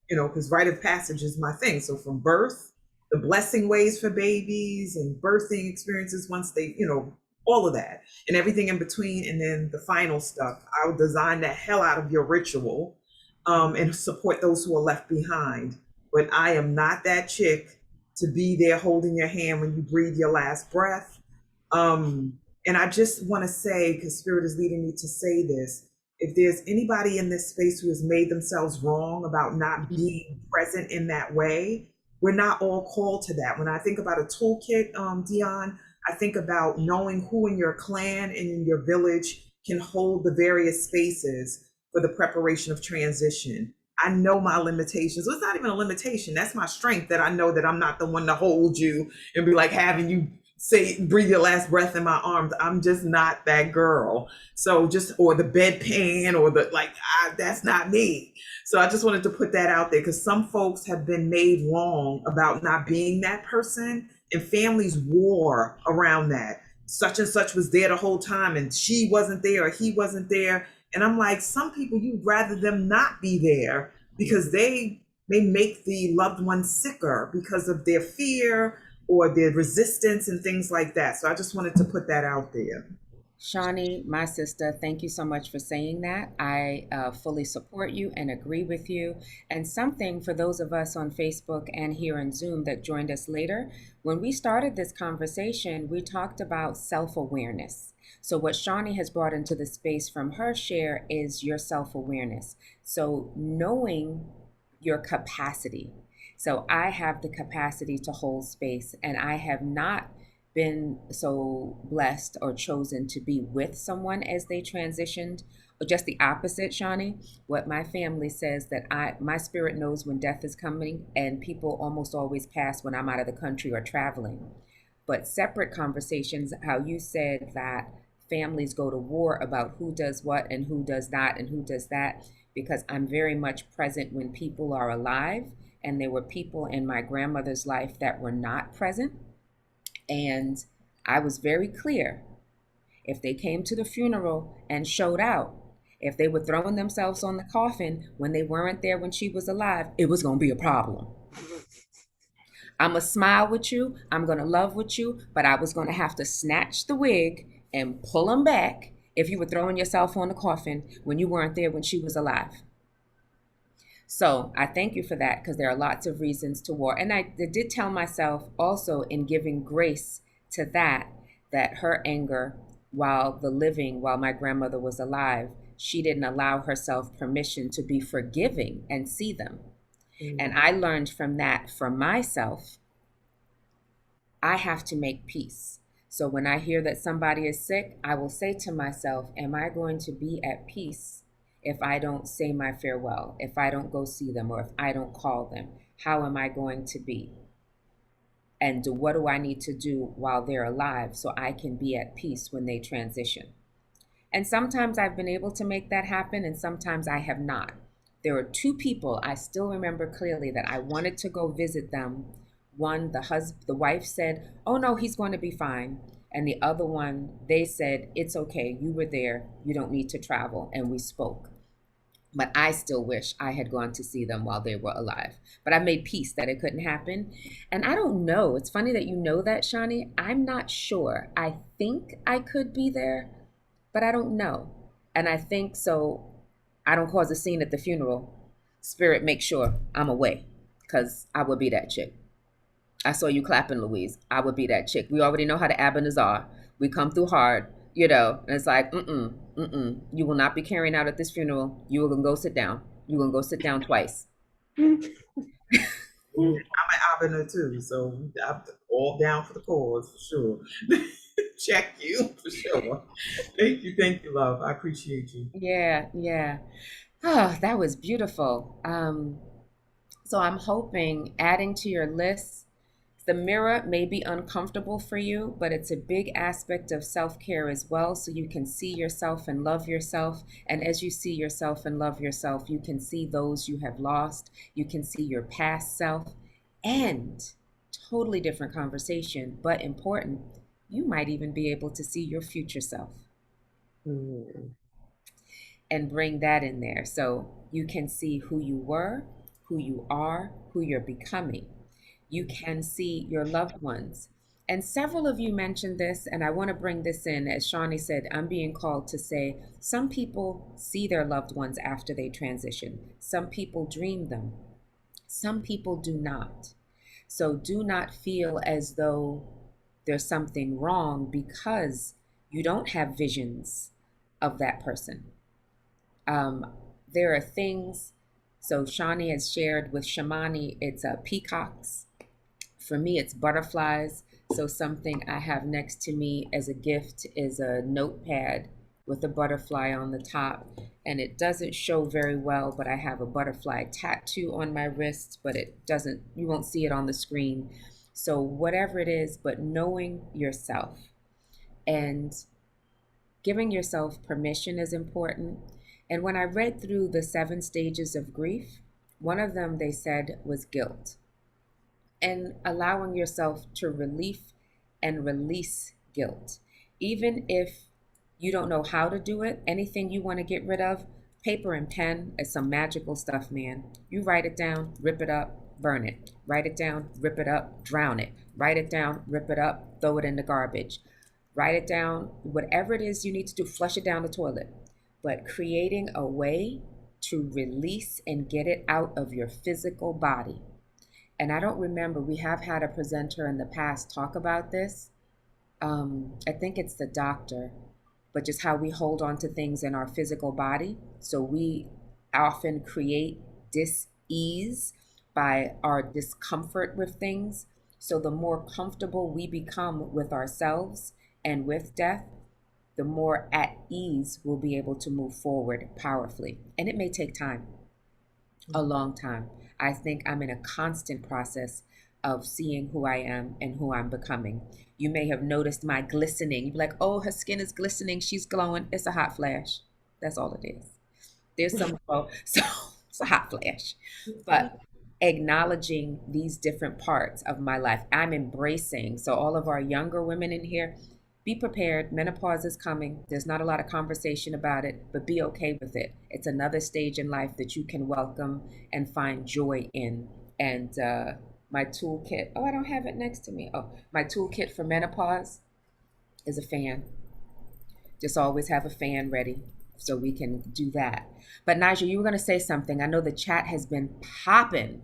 you know, because rite of passage is my thing. So from birth, the blessing ways for babies and birthing experiences once they, you know, all of that and everything in between. And then the final stuff, I'll design the hell out of your ritual and support those who are left behind. But I am not that chick to be there holding your hand when you breathe your last breath. And I just want to say, because Spirit is leading me to say this, if there's anybody in this space who has made themselves wrong about not being present in that way, we're not all called to that. When I think about a toolkit, Dionne, I think about knowing who in your clan and in your village can hold the various spaces for the preparation of transition. I know my limitations. Well, it's not even a limitation. That's my strength, that I know that I'm not the one to hold you and be like having you say, breathe your last breath in my arms. I'm just not that girl. So or the bedpan or that's not me. So I just wanted to put that out there, because some folks have been made wrong about not being that person, and families war around that. Such and such was there the whole time and she wasn't there or he wasn't there. And I'm like, some people, you'd rather them not be there because they make the loved one sicker because of their fear or the resistance and things like that. So I just wanted to put that out there. Shawnee, my sister, thank you so much for saying that. I fully support you and agree with you. And something for those of us on Facebook and here in Zoom that joined us later, when we started this conversation, we talked about self awareness. So, what Shawnee has brought into the space from her share is your self awareness. So, knowing your capacity. So, I have the capacity to hold space, and I have not been so blessed or chosen to be with someone as they transitioned, or just the opposite, Shawnee. What my family says that my spirit knows when death is coming, and people almost always pass when I'm out of the country or traveling. But separate conversations, how you said that families go to war about who does what and who does that and who does that, because I'm very much present when people are alive. And there were people in my grandmother's life that were not present, and I was very clear. If they came to the funeral and showed out, if they were throwing themselves on the coffin when they weren't there when she was alive, it was going to be a problem. I'm going to smile with you. I'm going to love with you, but I was going to have to snatch the wig and pull them back if you were throwing yourself on the coffin when you weren't there when she was alive. So I thank you for that, because there are lots of reasons to war. And I did tell myself also, in giving grace to that her anger while my grandmother was alive, she didn't allow herself permission to be forgiving and see them. Mm-hmm. And I learned from that for myself, I have to make peace. So when I hear that somebody is sick, I will say to myself, am I going to be at peace if I don't say my farewell, if I don't go see them, or if I don't call them? How am I going to be? And what do I need to do while they're alive so I can be at peace when they transition? And sometimes I've been able to make that happen, and sometimes I have not. There are two people I still remember clearly that I wanted to go visit them. One, the wife said, oh no, he's going to be fine. And the other one, they said, it's okay, you were there, you don't need to travel. And we spoke. But I still wish I had gone to see them while they were alive. But I made peace that it couldn't happen. And I don't know. It's funny that you know that, Shawnee. I'm not sure. I think I could be there, but I don't know. And I think so I don't cause a scene at the funeral. Spirit, make sure I'm away, because I would be that chick. I saw you clapping, Louise. I would be that chick. We already know how to Abanaz are. We come through hard. And it's like, you will not be carrying out at this funeral. You are going to go sit down. You're going to go sit down twice. I'm an Abner too, so I'm all down for the cause, for sure. Check you, for sure. Thank you, love. I appreciate you. Yeah. Oh, that was beautiful. So I'm hoping, adding to your list, the mirror may be uncomfortable for you, but it's a big aspect of self-care as well, so you can see yourself and love yourself. And as you see yourself and love yourself, you can see those you have lost. You can see your past self. And totally different conversation, but important, you might even be able to see your future self. And bring that in there. So you can see who you were, who you are, who you're becoming. You can see your loved ones. And several of you mentioned this, and I want to bring this in. As Shawnee said, I'm being called to say, some people see their loved ones after they transition. Some people dream them. Some people do not. So do not feel as though there's something wrong because you don't have visions of that person. There are things, so Shawnee has shared with Shamani, it's peacocks. For me, it's butterflies. So something I have next to me as a gift is a notepad with a butterfly on the top. And it doesn't show very well, but I have a butterfly tattoo on my wrist, but you won't see it on the screen. So whatever it is, but knowing yourself and giving yourself permission is important. And when I read through the 7 stages of grief, one of them they said was guilt. And allowing yourself to relief and release guilt. Even if you don't know how to do it, anything you want to get rid of, paper and pen is some magical stuff, man. You write it down, rip it up, burn it. Write it down, rip it up, drown it. Write it down, rip it up, throw it in the garbage. Write it down, whatever it is you need to do, flush it down the toilet. But creating a way to release and get it out of your physical body. And I don't remember, we have had a presenter in the past talk about this. I think it's the doctor, but just how we hold on to things in our physical body. So we often create dis-ease by our discomfort with things. So the more comfortable we become with ourselves and with death, the more at ease we'll be able to move forward powerfully. And it may take time, a long time. I think I'm in a constant process of seeing who I am and who I'm becoming. You may have noticed my glistening. You'd be like, oh, her skin is glistening. She's glowing. It's a hot flash. That's all it is. There's some, oh, so it's a hot flash. But acknowledging these different parts of my life, I'm embracing. So all of our younger women in here, be prepared. Menopause is coming. There's not a lot of conversation about it, but be okay with it. It's another stage in life that you can welcome and find joy in. And my toolkit, oh, I don't have it next to me. Oh, my toolkit for menopause is a fan. Just always have a fan ready so we can do that. But Naja, you were going to say something. I know the chat has been popping.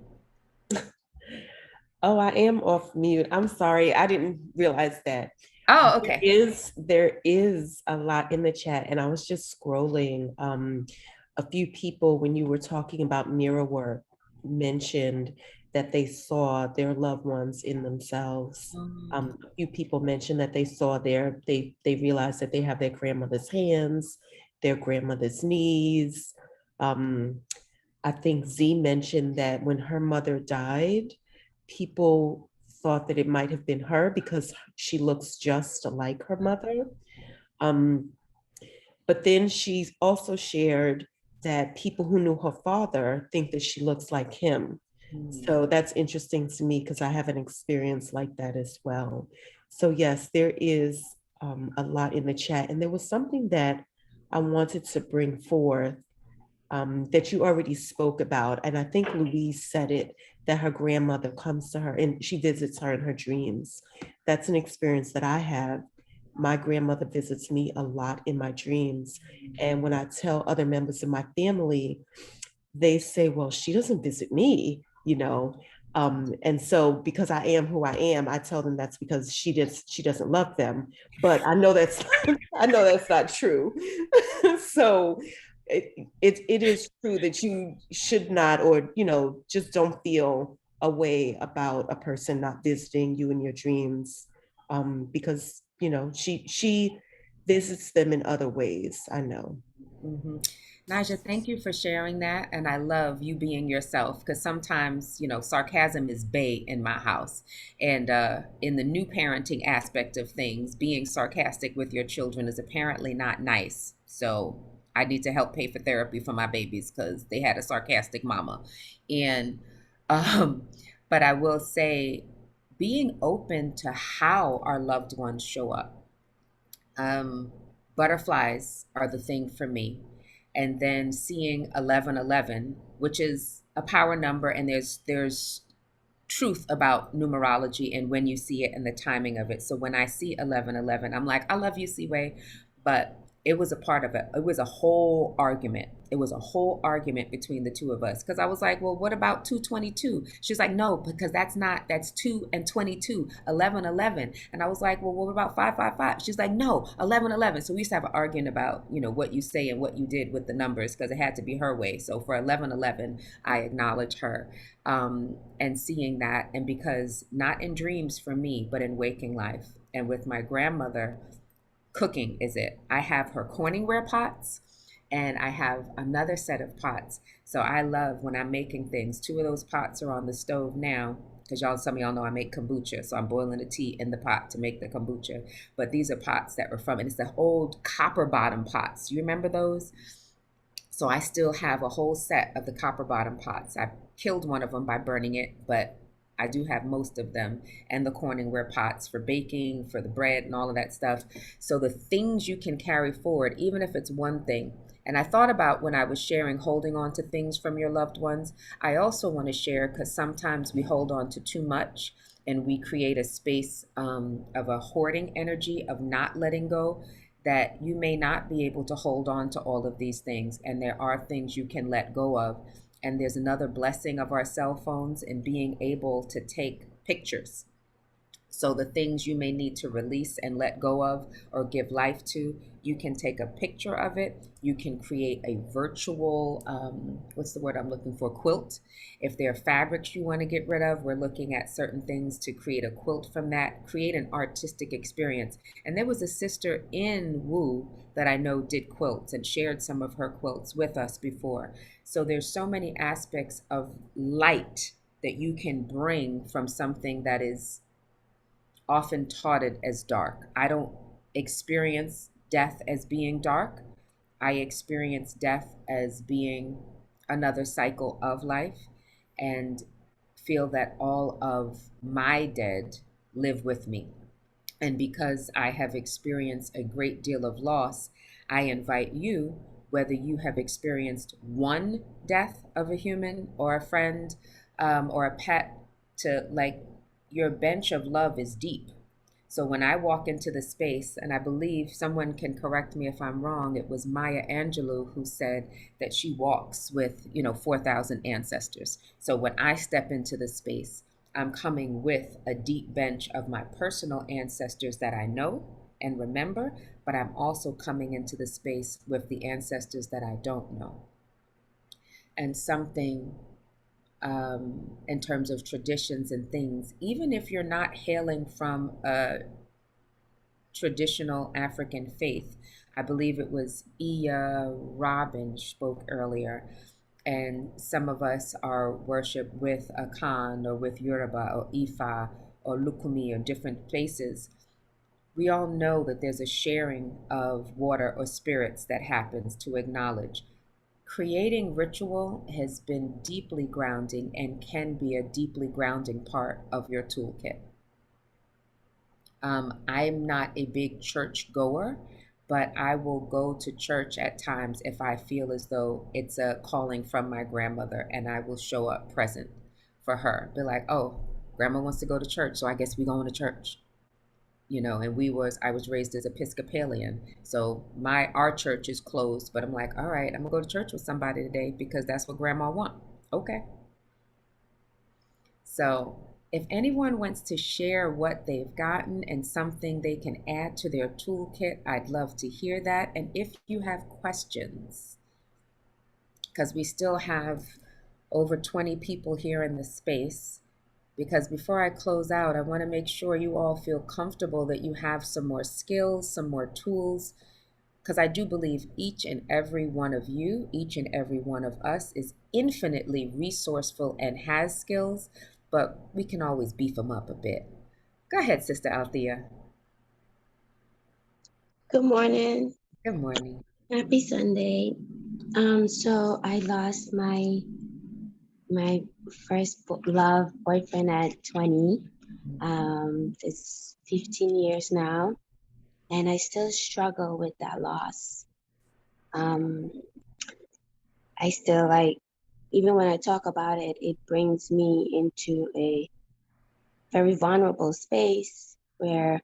Oh, I am off mute. I'm sorry. I didn't realize that. Oh, okay. There is a lot in the chat, and I was just scrolling. A few people, when you were talking about mirror work, mentioned that they saw their loved ones in themselves. A few people mentioned that they saw they realized that they have their grandmother's hands, their grandmother's knees. I think Z mentioned that when her mother died, people thought that it might have been her because she looks just like her mother. But then she also shared that people who knew her father think that she looks like him. So that's interesting to me because I have an experience like that as well. So yes, there is a lot in the chat. And there was something that I wanted to bring forth that you already spoke about. And I think Louise said it, that her grandmother comes to her and she visits her in her dreams. That's an experience that I have. My grandmother visits me a lot in my dreams. And when I tell other members of my family, they say, well, she doesn't visit me, you know. And so because I am who I am, I tell them that's because she doesn't love them. But I know that's not true. So it is true that you should not, or just don't feel a way about a person not visiting you in your dreams, because she visits them in other ways. I know. Mm-hmm. Naja, thank you for sharing that. And I love you being yourself because sometimes, sarcasm is bae in my house. And in the new parenting aspect of things, being sarcastic with your children is apparently not nice. So I need to help pay for therapy for my babies because they had a sarcastic mama. And, but I will say, being open to how our loved ones show up. Butterflies are the thing for me. And then seeing 1111, which is a power number, and there's truth about numerology and when you see it and the timing of it. So when I see 1111, I'm like, I love you, Seaway, but it was a part of it. It was a whole argument. It was a whole argument between the two of us. Because I was like, well, what about 222? She's like, no, because that's 2 and 22, 1111. And I was like, well, what about 555? She's like, no, 1111. So we used to have an argument about, what you say and what you did with the numbers because it had to be her way. So for 1111, I acknowledge her and seeing that. And because not in dreams for me, but in waking life. And with my grandmother, cooking is it. I have her Corningware pots and I have another set of pots. So I love when I'm making things. 2 of those pots are on the stove now because some of y'all know I make kombucha. So I'm boiling the tea in the pot to make the kombucha. But these are pots that were and it's the old copper bottom pots. You remember those? So I still have a whole set of the copper bottom pots. I killed one of them by burning it, but I do have most of them, and the Corningware pots for baking, for the bread and all of that stuff. So the things you can carry forward, even if it's one thing. And I thought about when I was sharing holding on to things from your loved ones, I also want to share because sometimes we hold on to too much and we create a space of a hoarding energy of not letting go, that you may not be able to hold on to all of these things. And there are things you can let go of. And there's another blessing of our cell phones and being able to take pictures. So the things you may need to release and let go of or give life to, you can take a picture of it. You can create a virtual, what's the word I'm looking for, quilt. If there are fabrics you want to get rid of, we're looking at certain things to create a quilt from that, create an artistic experience. And there was a sister in Wu that I know did quilts and shared some of her quilts with us before. So there's so many aspects of light that you can bring from something that is often taught it as dark. I don't experience death as being dark. I experience death as being another cycle of life and feel that all of my dead live with me. And because I have experienced a great deal of loss, I invite you, whether you have experienced one death of a human or a friend or a pet, to like your bench of love is deep. So when I walk into the space, and I believe someone can correct me if I'm wrong, it was Maya Angelou who said that she walks with, 4,000 ancestors. So when I step into the space, I'm coming with a deep bench of my personal ancestors that I know and remember, but I'm also coming into the space with the ancestors that I don't know. And something in terms of traditions and things, even if you're not hailing from a traditional African faith. I believe it was Iya Robin spoke earlier, and some of us are worshiped with Akan or with Yoruba or Ifa or Lukumi or different places. We all know that there's a sharing of water or spirits that happens to acknowledge. Creating ritual has been deeply grounding and can be a deeply grounding part of your toolkit. I'm not a big church goer, but I will go to church at times if I feel as though it's a calling from my grandmother, and I will show up present for her. Be like, oh, grandma wants to go to church, so I guess we going to church. And I was raised as Episcopalian, so our church is closed, but I'm like, all right, I'm gonna go to church with somebody today because that's what grandma want. Okay. So if anyone wants to share what they've gotten and something they can add to their toolkit, I'd love to hear that. And if you have questions, because we still have over 20 people here in the space, because before I close out, I want to make sure you all feel comfortable that you have some more skills, some more tools, because I do believe each and every one of you, each and every one of us is infinitely resourceful and has skills, but we can always beef them up a bit. Go ahead, Sister Althea. Good morning. Good morning. Happy Sunday. So I lost my first love boyfriend at 20. It's 15 years now, and I still struggle with that loss. I still even when I talk about it, it brings me into a very vulnerable space where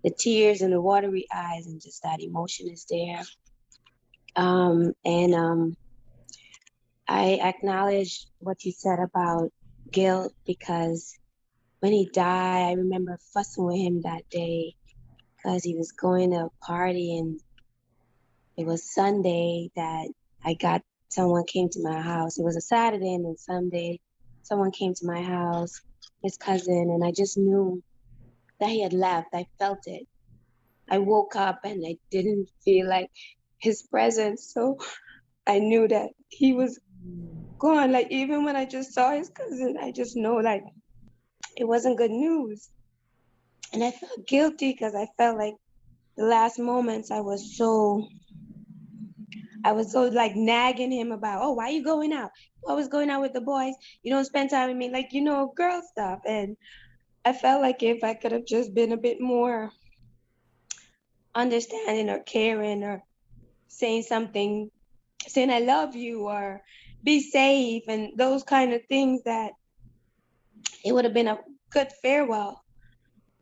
the tears and the watery eyes and just that emotion is there. I acknowledge what you said about guilt, because when he died, I remember fussing with him that day because he was going to a party, and it was Sunday that someone came to my house. It was a Saturday, and then Sunday, someone came to my house, his cousin, and I just knew that he had left. I felt it. I woke up and I didn't feel like his presence. So I knew that he was gone. Like, even when I just saw his cousin, I just know like it wasn't good news. And I felt guilty because I felt like the last moments I was so like nagging him about, oh, why are you going out? I was going out with the boys. You don't spend time with me, like, girl stuff. And I felt like if I could have just been a bit more understanding or caring or saying something saying I love you or be safe and those kind of things, that it would have been a good farewell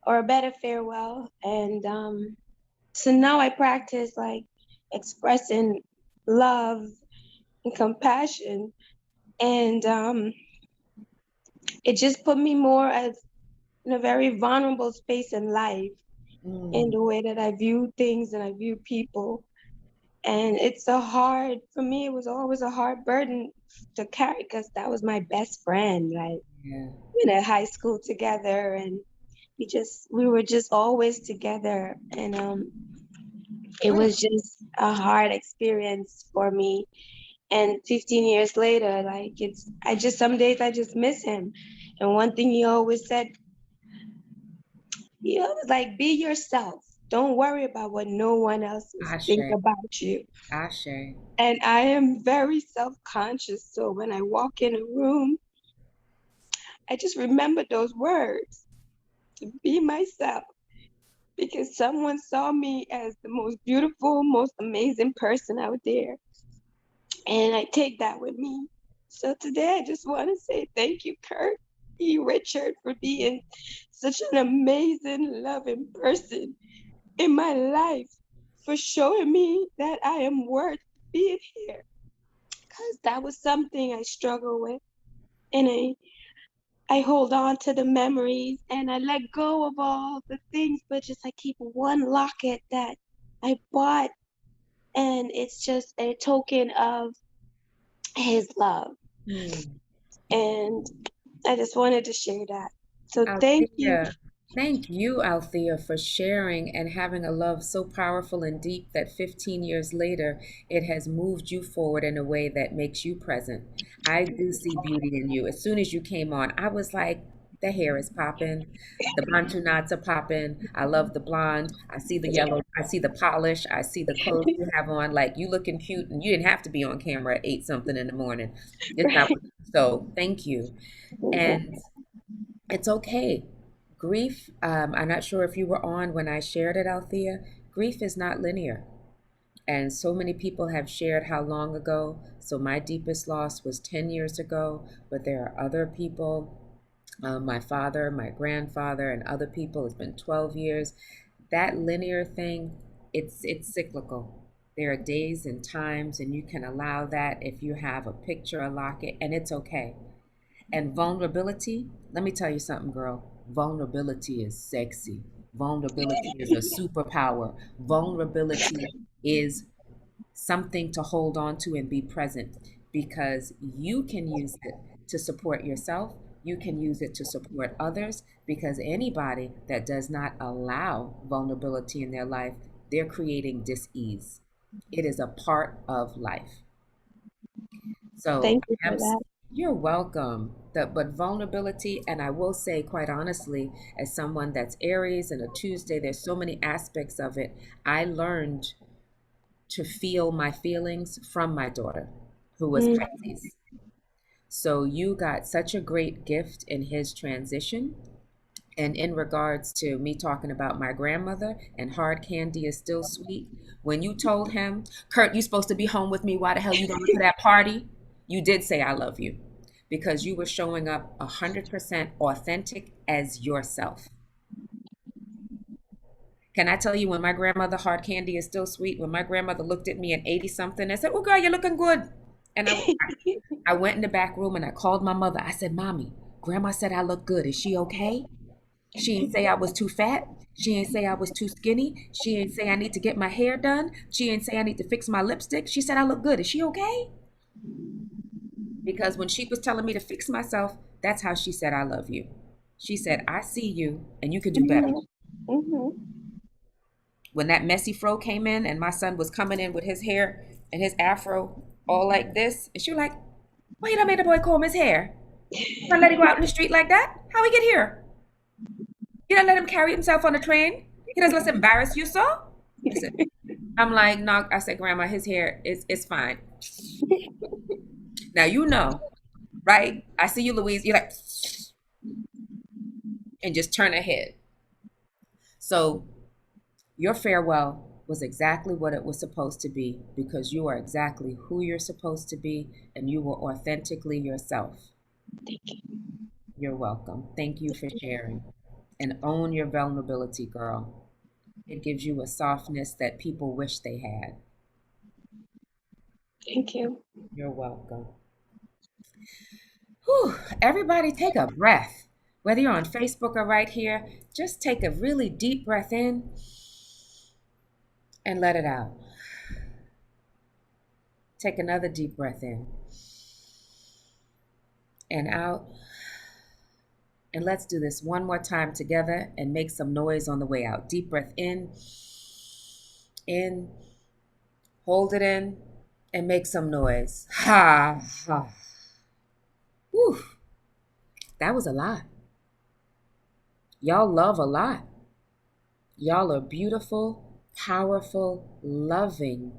or a better farewell. And so now I practice like expressing love and compassion. And it just put me more as in a very vulnerable space in life, in the way that I view things and I view people. And for me, it was always a hard burden to carry because that was my best friend. Like, Yeah. we were in high school together, and we were just always together. And it was just a hard experience for me. And 15 years later, like, some days I just miss him. And one thing he always said, like, be yourself. Don't worry about what no one else will think Ashe. about you. Ashe. And I am very self-conscious. So when I walk in a room, I just remember those words, to be myself, because someone saw me as the most beautiful, most amazing person out there. And I take that with me. So today I just want to say thank you, Kurt E. Richard, for being such an amazing, loving person in my life, for showing me that I am worth being here. Because that was something I struggle with. And I hold on to the memories and I let go of all the things, but just I keep one locket that I bought, and it's just a token of his love. And I just wanted to share that. So thank you. Althea, thank you, Althea, for sharing and having a love so powerful and deep that 15 years later, it has moved you forward in a way that makes you present. I do see beauty in you. As soon as you came on, I was like, the hair is popping, the bantu knots are popping. I love the blonde. I see the yellow. I see the polish. I see the clothes you have on. Like, you looking cute, and you didn't have to be on camera at 8 something in the morning. It's not. So thank you. And it's okay. Grief, I'm not sure if you were on when I shared it, Althea. Grief is not linear. And so many people have shared how long ago. So my deepest loss was 10 years ago, but there are other people, my father, my grandfather, and other people, it's been 12 years. That linear thing, it's cyclical. There are days and times, and you can allow that if you have a picture, a locket, and it's okay. And vulnerability, let me tell you something, girl. Vulnerability is sexy. Vulnerability is a superpower. Vulnerability is something to hold on to and be present, because you can use it to support yourself. You can use it to support others, because anybody that does not allow vulnerability in their life, they're creating dis-ease. It is a part of life. So Thank you for that. you're welcome. But vulnerability, and I will say quite honestly, as someone that's Aries and a Tuesday, there's so many aspects of it. I learned to feel my feelings from my daughter, who was Pisces. So you got such a great gift in his transition. And in regards to me talking about my grandmother and hard candy is still sweet, when you told him, Kurt, you supposed to be home with me, why the hell you going to that party? You did say I love you, because you were showing up 100% authentic as yourself. Can I tell you, when my grandmother, hard candy is still sweet, when my grandmother looked at me at 80 something and said, oh girl, you're looking good. And I went in the back room and I called my mother. I said, Mommy, grandma said I look good. Is she okay? She ain't say I was too fat. She ain't say I was too skinny. She ain't say I need to get my hair done. She ain't say I need to fix my lipstick. She said I look good. Is she okay? Because when she was telling me to fix myself, that's how she said I love you. She said, I see you and you can do better. When that messy fro came in and my son was coming in with his hair and his afro all like this, and she was like, why you done made the boy comb his hair? You gonna let him go out in the street like that? How he get here? You don't let him carry himself on the train? He doesn't let embarrass you, so? Listen, I'm like, no, I said, Grandma, his hair is fine. Now you know, right? I see you, Louise. You're like, and just turn ahead. So your farewell was exactly what it was supposed to be, because you are exactly who you're supposed to be and you were authentically yourself. Thank you. You're welcome. Thank you for sharing. And own your vulnerability, girl. It gives you a softness that people wish they had. Thank you. You're welcome. Whew, everybody take a breath. Whether you're on Facebook or right here, just take a really deep breath in and let it out. Take another deep breath in and out. And let's do this one more time together and make some noise on the way out. Deep breath in, hold it in, and make some noise. Ha, ha. Whew, that was a lot. Y'all love a lot. Y'all are beautiful, powerful, loving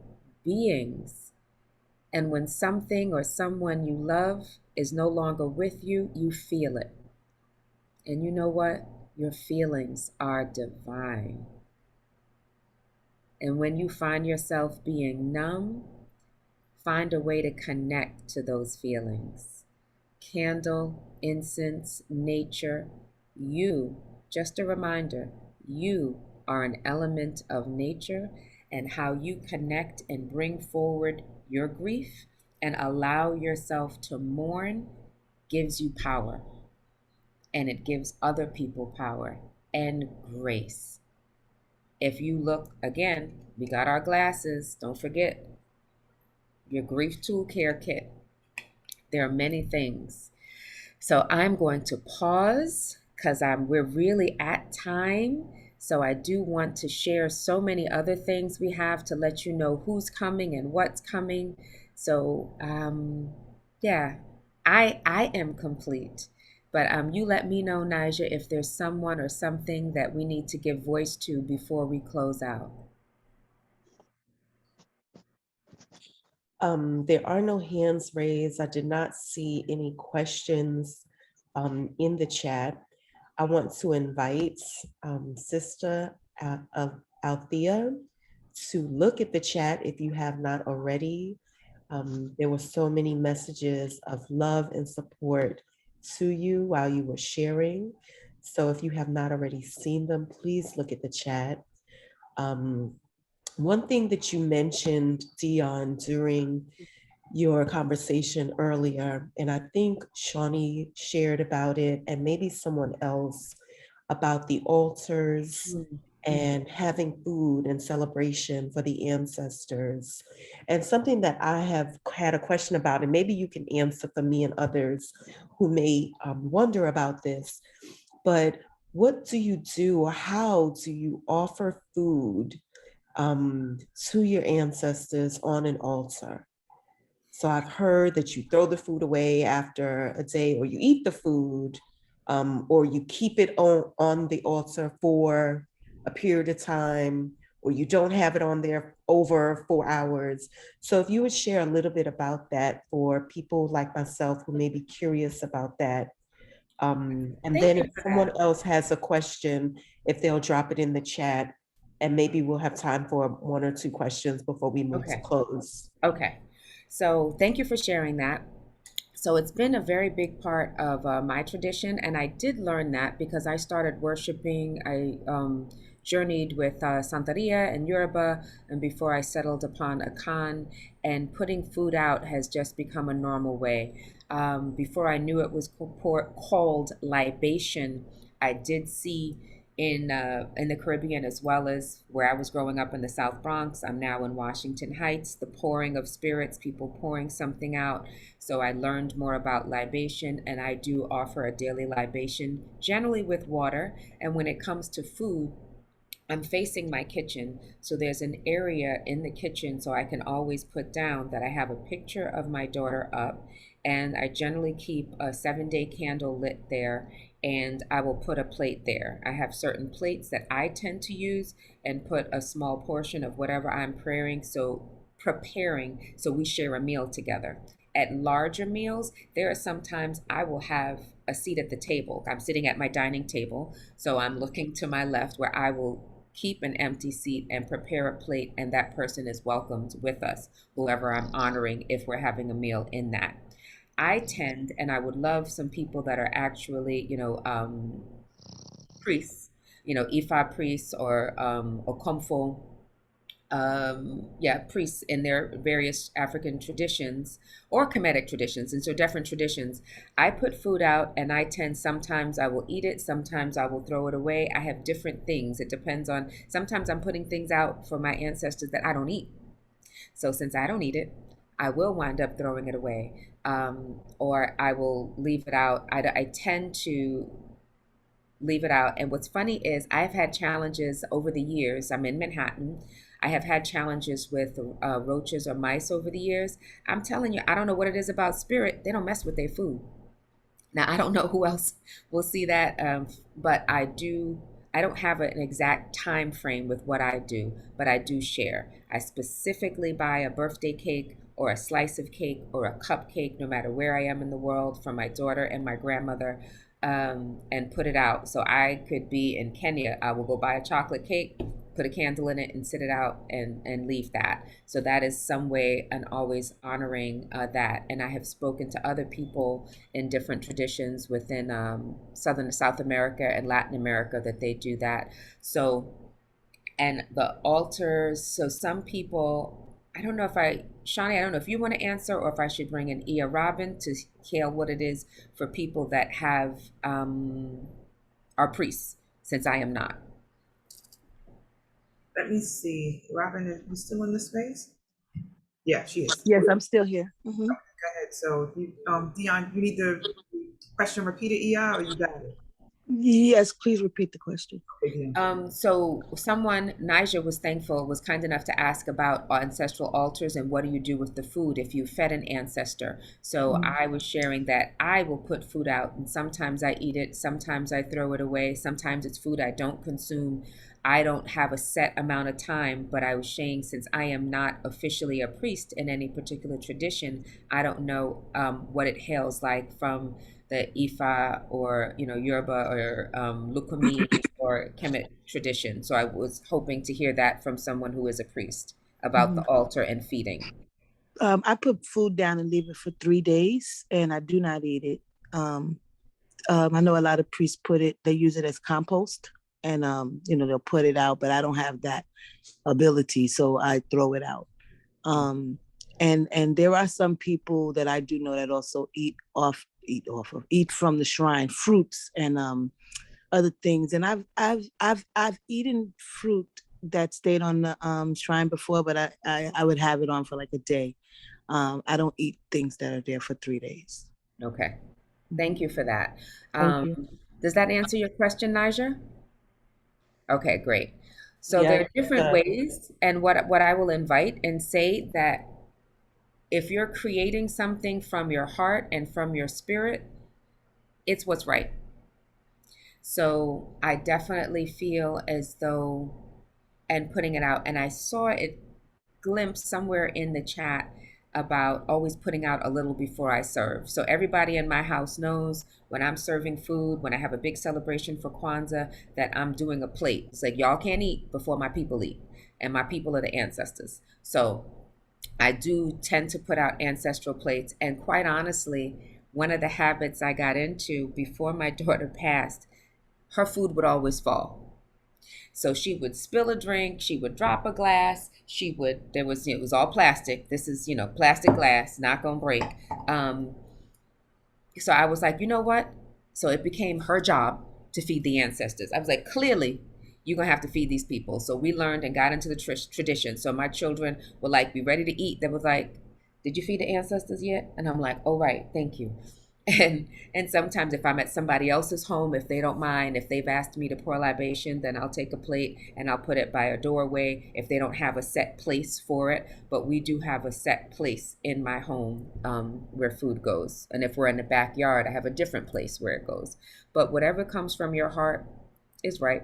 beings. And when something or someone you love is no longer with you, you feel it. And you know what? Your feelings are divine. And when you find yourself being numb, find a way to connect to those feelings. Candle, incense, nature, you, just a reminder, you are an element of nature, and how you connect and bring forward your grief and allow yourself to mourn gives you power. And it gives other people power and grace. If you look, again, we got our glasses, don't forget your grief tool care kit. There are many things. So I'm going to pause because we're really at time. So I do want to share so many other things we have to let you know who's coming and what's coming. So yeah, I am complete. But you let me know, Nija, if there's someone or something that we need to give voice to before we close out. There are no hands raised. I did not see any questions in the chat. I want to invite Sister Althea to look at the chat if you have not already. There were so many messages of love and support to you while you were sharing. So if you have not already seen them, please look at the chat. One thing that you mentioned, Dionne, during your conversation earlier, and I think Shawnee shared about it, and maybe someone else, about the altars and having food and celebration for the ancestors. And something that I have had a question about, and maybe you can answer for me and others who may wonder about this, but what do you do, or how do you offer food to your ancestors on an altar? So I've heard that you throw the food away after a day, or you eat the food, or you keep it on the altar for a period of time, or you don't have it on there over 4 hours. So if you would share a little bit about that for people like myself who may be curious about that. And then if someone else has a question, if they'll drop it in the chat, and maybe we'll have time for 1 or 2 questions before we move to close. Okay. So thank you for sharing that. So it's been a very big part of my tradition, and I did learn that because I started worshiping. I journeyed with Santeria and Yoruba, and before I settled upon Akan, and putting food out has just become a normal way. Before I knew it was called libation, I did see in the Caribbean, as well as where I was growing up in the South Bronx. I'm now in Washington Heights, the pouring of spirits, people pouring something out. So I learned more about libation, and I do offer a daily libation, generally with water. And when it comes to food, I'm facing my kitchen, so there's an area in the kitchen so I can always put down that I have a picture of my daughter up, and I generally keep a 7-day candle lit there, and I will put a plate there. I have certain plates that I tend to use and put a small portion of whatever I'm preparing, so we share a meal together. At larger meals, there are sometimes I will have a seat at the table. I'm sitting at my dining table, so I'm looking to my left where I will keep an empty seat and prepare a plate, and that person is welcomed with us, whoever I'm honoring, if we're having a meal in that. I tend, and I would love some people that are actually, priests, Ifa priests or Okomfo, priests in their various African traditions or Kemetic traditions, and so different traditions. I put food out, and I tend, sometimes I will eat it, sometimes I will throw it away. I have different things. It depends on, sometimes I'm putting things out for my ancestors that I don't eat. So since I don't eat it, I will wind up throwing it away, or I will leave it out. I tend to leave it out. And what's funny is I've had challenges over the years. I'm in Manhattan. I have had challenges with roaches or mice over the years. I'm telling you, I don't know what it is about spirit. They don't mess with their food. Now, I don't know who else will see that, but I do. I don't have an exact time frame with what I do, but I do share. I specifically buy a birthday cake or a slice of cake or a cupcake, no matter where I am in the world, for my daughter and my grandmother, and put it out. So I could be in Kenya. I will go buy a chocolate cake, put a candle in it, and sit it out and leave that. So that is some way and always honoring that. And I have spoken to other people in different traditions within South America and Latin America that they do that. So, and the altars, so some people, I don't know if Shawnee, I don't know if you want to answer or if I should bring in Ia Robin to hear what it is for people that have are priests, since I am not. Let me see. Robin, are you still in the space? Yeah, she is. Yes, I'm still here. Go ahead. So, Dionne, you need the question repeated, Ia, or you got it? Yes, please repeat the question. So someone, Niger was kind enough to ask about ancestral altars and what do you do with the food if you fed an ancestor. So I was sharing that I will put food out, and sometimes I eat it, sometimes I throw it away, sometimes it's food I don't consume. I don't have a set amount of time, but I was saying, since I am not officially a priest in any particular tradition, I don't know what it hails like from the Ifa or Yoruba or Lukumi or Kemet tradition. So I was hoping to hear that from someone who is a priest about the altar and feeding. I put food down and leave it for 3 days, and I do not eat it. I know a lot of priests they use it as compost, and they'll put it out, but I don't have that ability, so I throw it out. And there are some people that I do know that also eat from the shrine fruits and other things. And I've eaten fruit that stayed on the shrine before, but I would have it on for like a day. I don't eat things that are there for 3 days. Okay, thank you for that. Thank you. Does that answer your question, Niger? Okay, great. So there are different ways, and what I will invite and say that if you're creating something from your heart and from your spirit, it's what's right. So I definitely feel as though, and putting it out, and I saw it glimpse somewhere in the chat about always putting out a little before I serve. So everybody in my house knows when I'm serving food, when I have a big celebration for Kwanzaa, that I'm doing a plate. It's like, y'all can't eat before my people eat, and my people are the ancestors. So I do tend to put out ancestral plates. And quite honestly, one of the habits I got into before my daughter passed, her food would always fall. So she would spill a drink, she would drop a glass, it was all plastic. This is, plastic glass, not gonna break. So I was like, you know what? So it became her job to feed the ancestors. I was like, clearly, you're gonna have to feed these people. So we learned and got into the tradition. So my children were like, be ready to eat. They was like, did you feed the ancestors yet? And I'm like, oh, right, thank you. And sometimes if I'm at somebody else's home, if they don't mind, if they've asked me to pour libation, then I'll take a plate and I'll put it by a doorway if they don't have a set place for it. But we do have a set place in my home where food goes. And if we're in the backyard, I have a different place where it goes. But whatever comes from your heart is right.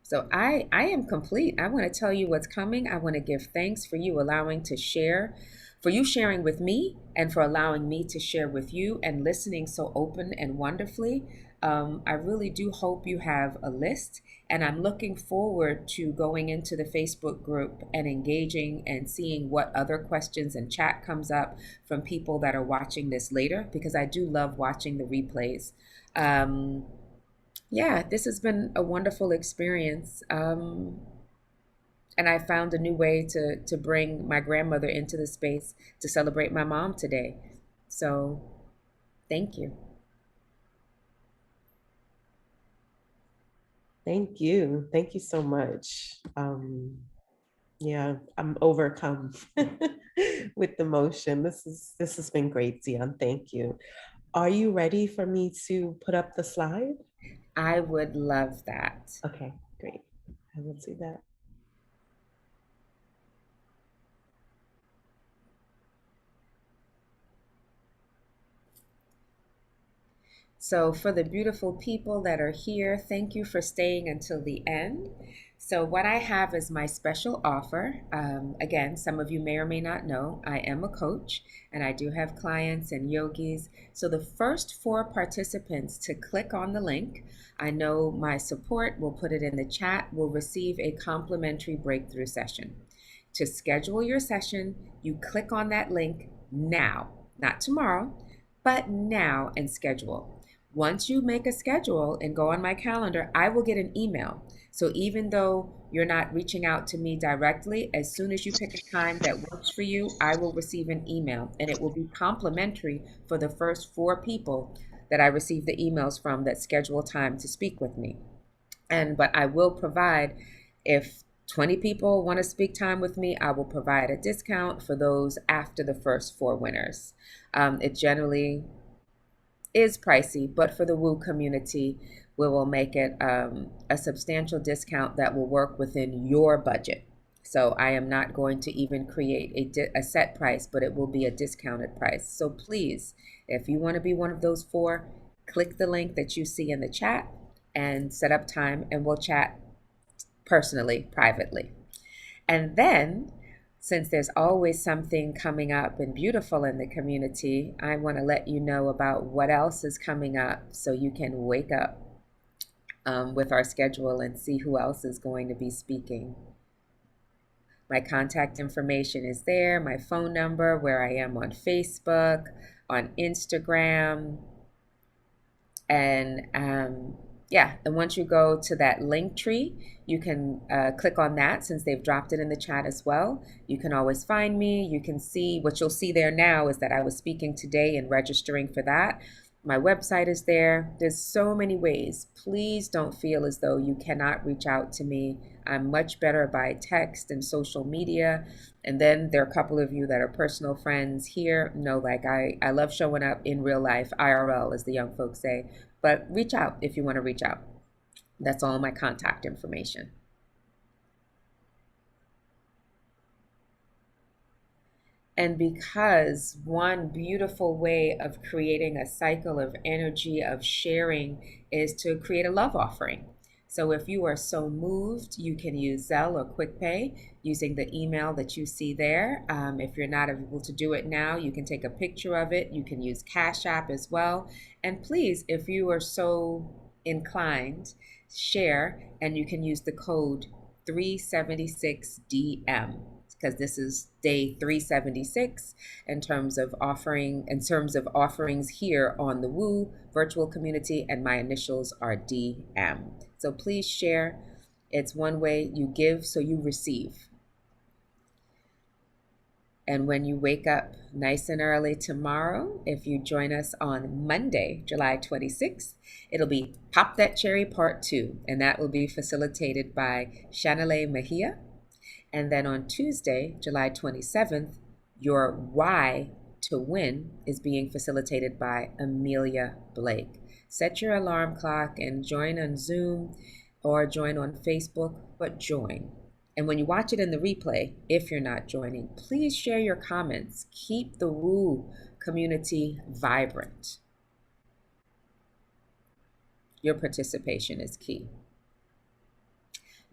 So I am complete. I want to tell you what's coming. I want to give thanks for you allowing to share, for you sharing with me, and for allowing me to share with you and listening so open and wonderfully. I really do hope you have a list, and I'm looking forward to going into the Facebook group and engaging and seeing what other questions and chat comes up from people that are watching this later, because I do love watching the replays. Um, yeah, this has been a wonderful experience. And I found a new way to bring my grandmother into the space to celebrate my mom today. So thank you. Thank you. Thank you so much. Yeah, I'm overcome with the motion. This has been great, Dionne. Thank you. Are you ready for me to put up the slide? I would love that. Okay, great. I will do that. So, for the beautiful people that are here, thank you for staying until the end. So, what I have is my special offer. Again, some of you may or may not know, I am a coach and I do have clients and yogis. So, the first 4 participants to click on the link, I know my support will put it in the chat, will receive a complimentary breakthrough session. To schedule your session, you click on that link now, not tomorrow, but now, and schedule. Once you make a schedule and go on my calendar, I will get an email. So even though you're not reaching out to me directly, as soon as you pick a time that works for you, I will receive an email, and it will be complimentary for the first 4 people that I receive the emails from that schedule time to speak with me. But I will provide, if 20 people want to speak time with me, I will provide a discount for those after the first 4 winners. It generally is pricey, but for the Woo community, we will make it a substantial discount that will work within your budget. So I am not going to even create a set price, but it will be a discounted price. So please, if you want to be one of those 4, click the link that you see in the chat and set up time, and we'll chat personally, privately. And then, since there's always something coming up and beautiful in the community, I want to let you know about what else is coming up so you can wake up with our schedule and see who else is going to be speaking. My contact information is there, my phone number, where I am on Facebook, on Instagram, and yeah, and once you go to that link tree, you can click on that since they've dropped it in the chat as well. You can always find me. You can see what you'll see there now is that I was speaking today and registering for that. My website is there. There's so many ways. Please don't feel as though you cannot reach out to me. I'm much better by text and social media. And then there are a couple of you that are personal friends here. No, like I love showing up in real life, IRL, as the young folks say. But reach out if you want to reach out. That's all my contact information. And because one beautiful way of creating a cycle of energy of sharing is to create a love offering. So if you are so moved, you can use Zelle or QuickPay using the email that you see there. If you're not able to do it now, you can take a picture of it. You can use Cash App as well. And please, if you are so inclined, share, and you can use the code 376DM, because this is day 376 in terms of offerings here on the Woo virtual community, and my initials are DM. So please share. It's one way you give so you receive. And when you wake up nice and early tomorrow, if you join us on Monday, July 26th, it'll be Pop That Cherry Part 2, and that will be facilitated by Shanale Mejia. And then on Tuesday, July 27th, your Why to Win is being facilitated by Amelia Blake. Set your alarm clock and join on Zoom or join on Facebook, but join. And when you watch it in the replay, if you're not joining, please share your comments. Keep the Woo community vibrant. Your participation is key.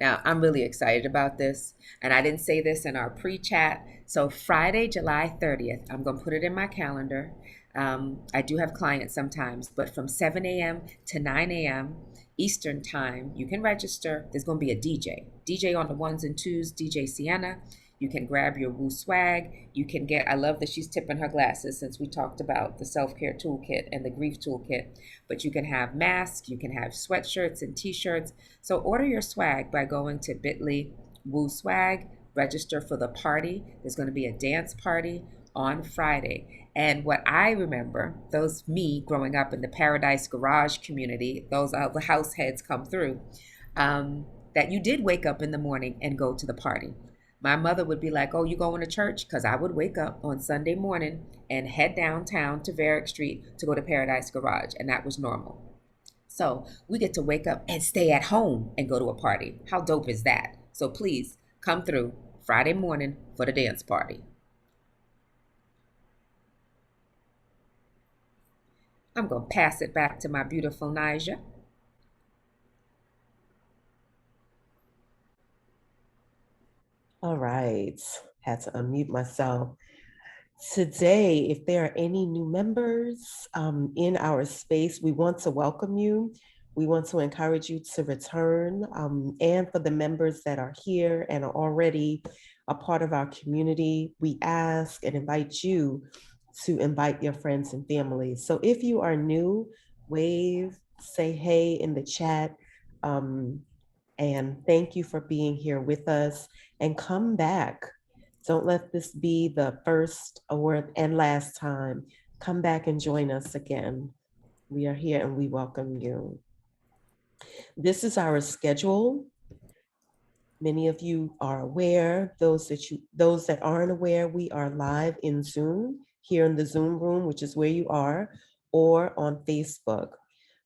Now, I'm really excited about this, and I didn't say this in our pre-chat. So Friday, July 30th, I'm going to put it in my calendar. I do have clients sometimes, but from 7 a.m. to 9 a.m. Eastern time, you can register. There's going to be a DJ on the ones and twos, DJ Sienna. You can grab your Woo swag. You can get, I love that she's tipping her glasses since we talked about the self-care toolkit and the grief toolkit. But you can have masks, you can have sweatshirts and t-shirts. So order your swag by going to bit.ly Woo swag, register for the party. There's going to be a dance party on Friday. And what I remember, those me growing up in the Paradise Garage community, those are the house heads come through, that you did wake up in the morning and go to the party. My mother would be like, "Oh, you going to church?" Because I would wake up on Sunday morning and head downtown to Varick Street to go to Paradise Garage, and that was normal. So we get to wake up and stay at home and go to a party. How dope is that? So please come through Friday morning for the dance party. I'm going to pass it back to my beautiful Nija. All right, had to unmute myself. Today, if there are any new members in our space, we want to welcome you. We want to encourage you to return. And for the members that are here and are already a part of our community, we ask and invite you to invite your friends and family. So if you are new, wave, say hey in the chat. And thank you for being here with us, and come back. Don't let this be the first and last time. Come back and join us again. We are here and we welcome you. This is our schedule. Many of you are aware. Those that aren't aware, we are live in Zoom, here in the Zoom room, which is where you are, or on Facebook.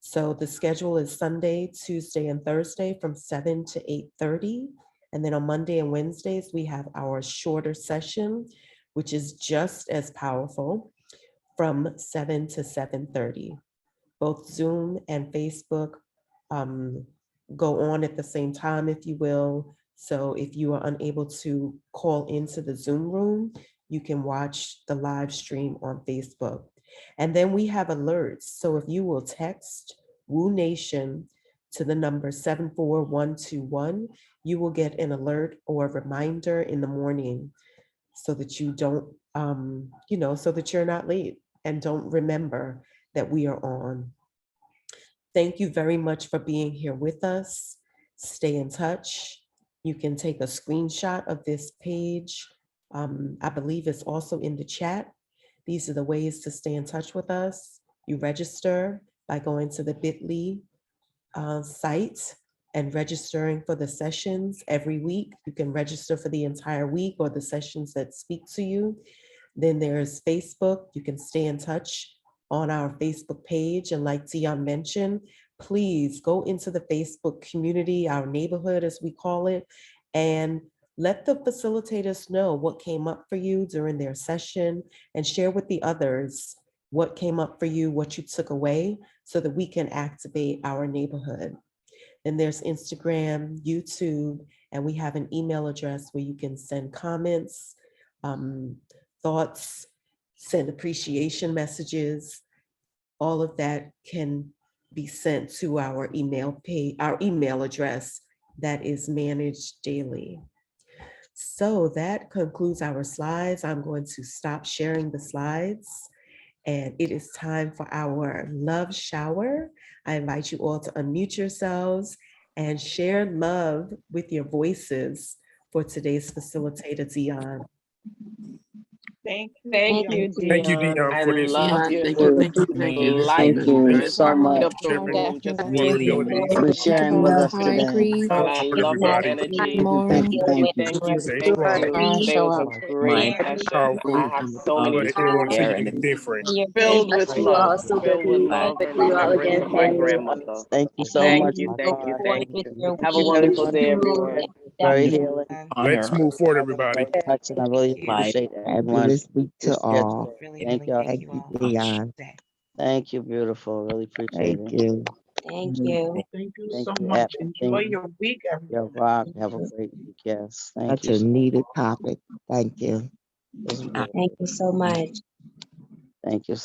So the schedule is Sunday, Tuesday, and Thursday from 7 to 8:30. And then on Monday and Wednesdays, we have our shorter session, which is just as powerful, from 7 to 7:30. Both Zoom and Facebook go on at the same time, if you will. So if you are unable to call into the Zoom room, you can watch the live stream on Facebook. And then we have alerts. So if you will text Woo Nation to the number 74121, you will get an alert or a reminder in the morning so that you don't, so that you're not late and don't remember that we are on. Thank you very much for being here with us. Stay in touch. You can take a screenshot of this page. I believe it's also in the chat. These are the ways to stay in touch with us. You register by going to the bit.ly site and registering for the sessions every week. You can register for the entire week or the sessions that speak to you. Then there's Facebook. You can stay in touch on our Facebook page. And like Dionne mentioned, please go into the Facebook community, our neighborhood as we call it, and let the facilitators know what came up for you during their session, and share with the others what came up for you, what you took away, so that we can activate our neighborhood. Then there's Instagram, YouTube, and we have an email address where you can send comments, thoughts, send appreciation messages. All of that can be sent to our email address that is managed daily. So that concludes our slides. I'm going to stop sharing the slides, and it is time for our love shower. I invite you all to unmute yourselves and share love with your voices for today's facilitator, Dionne. Thank you, Thank Dionne. you, Thank you, Dionne. Dionne, I for this. love your Thank you. super light Thank you just so rocked much up the room, just made Really, the really. for sharing with us Hi, today. Grief. and I love your Everybody. energy. Thank you. Thank you. Thank you, Stay thank strong. you. Today was a great session. I Powerful. have so I many want everyone to see stories anything different. filled with You love, all so good filled to with meet love and you all remembrance again, of my family. grandmother. Thank you so Thank much. you, My thank you, God. thank With you. your Have a week, wonderful day, you everyone. Very healing. Let's move forward, everybody. Very touching. I really appreciate everyone. This week to Schedule. all. Thank y'all. Thank you, Dionne. Thank you, beautiful. Really appreciate Thank it. you. Thank you. Thank you Thank so you, much. Enjoy Thank your week, your everyone. rock. Have a great week. Yes. Thank Such you. a needed topic. Thank you. It's very Thank you so much. Thank you.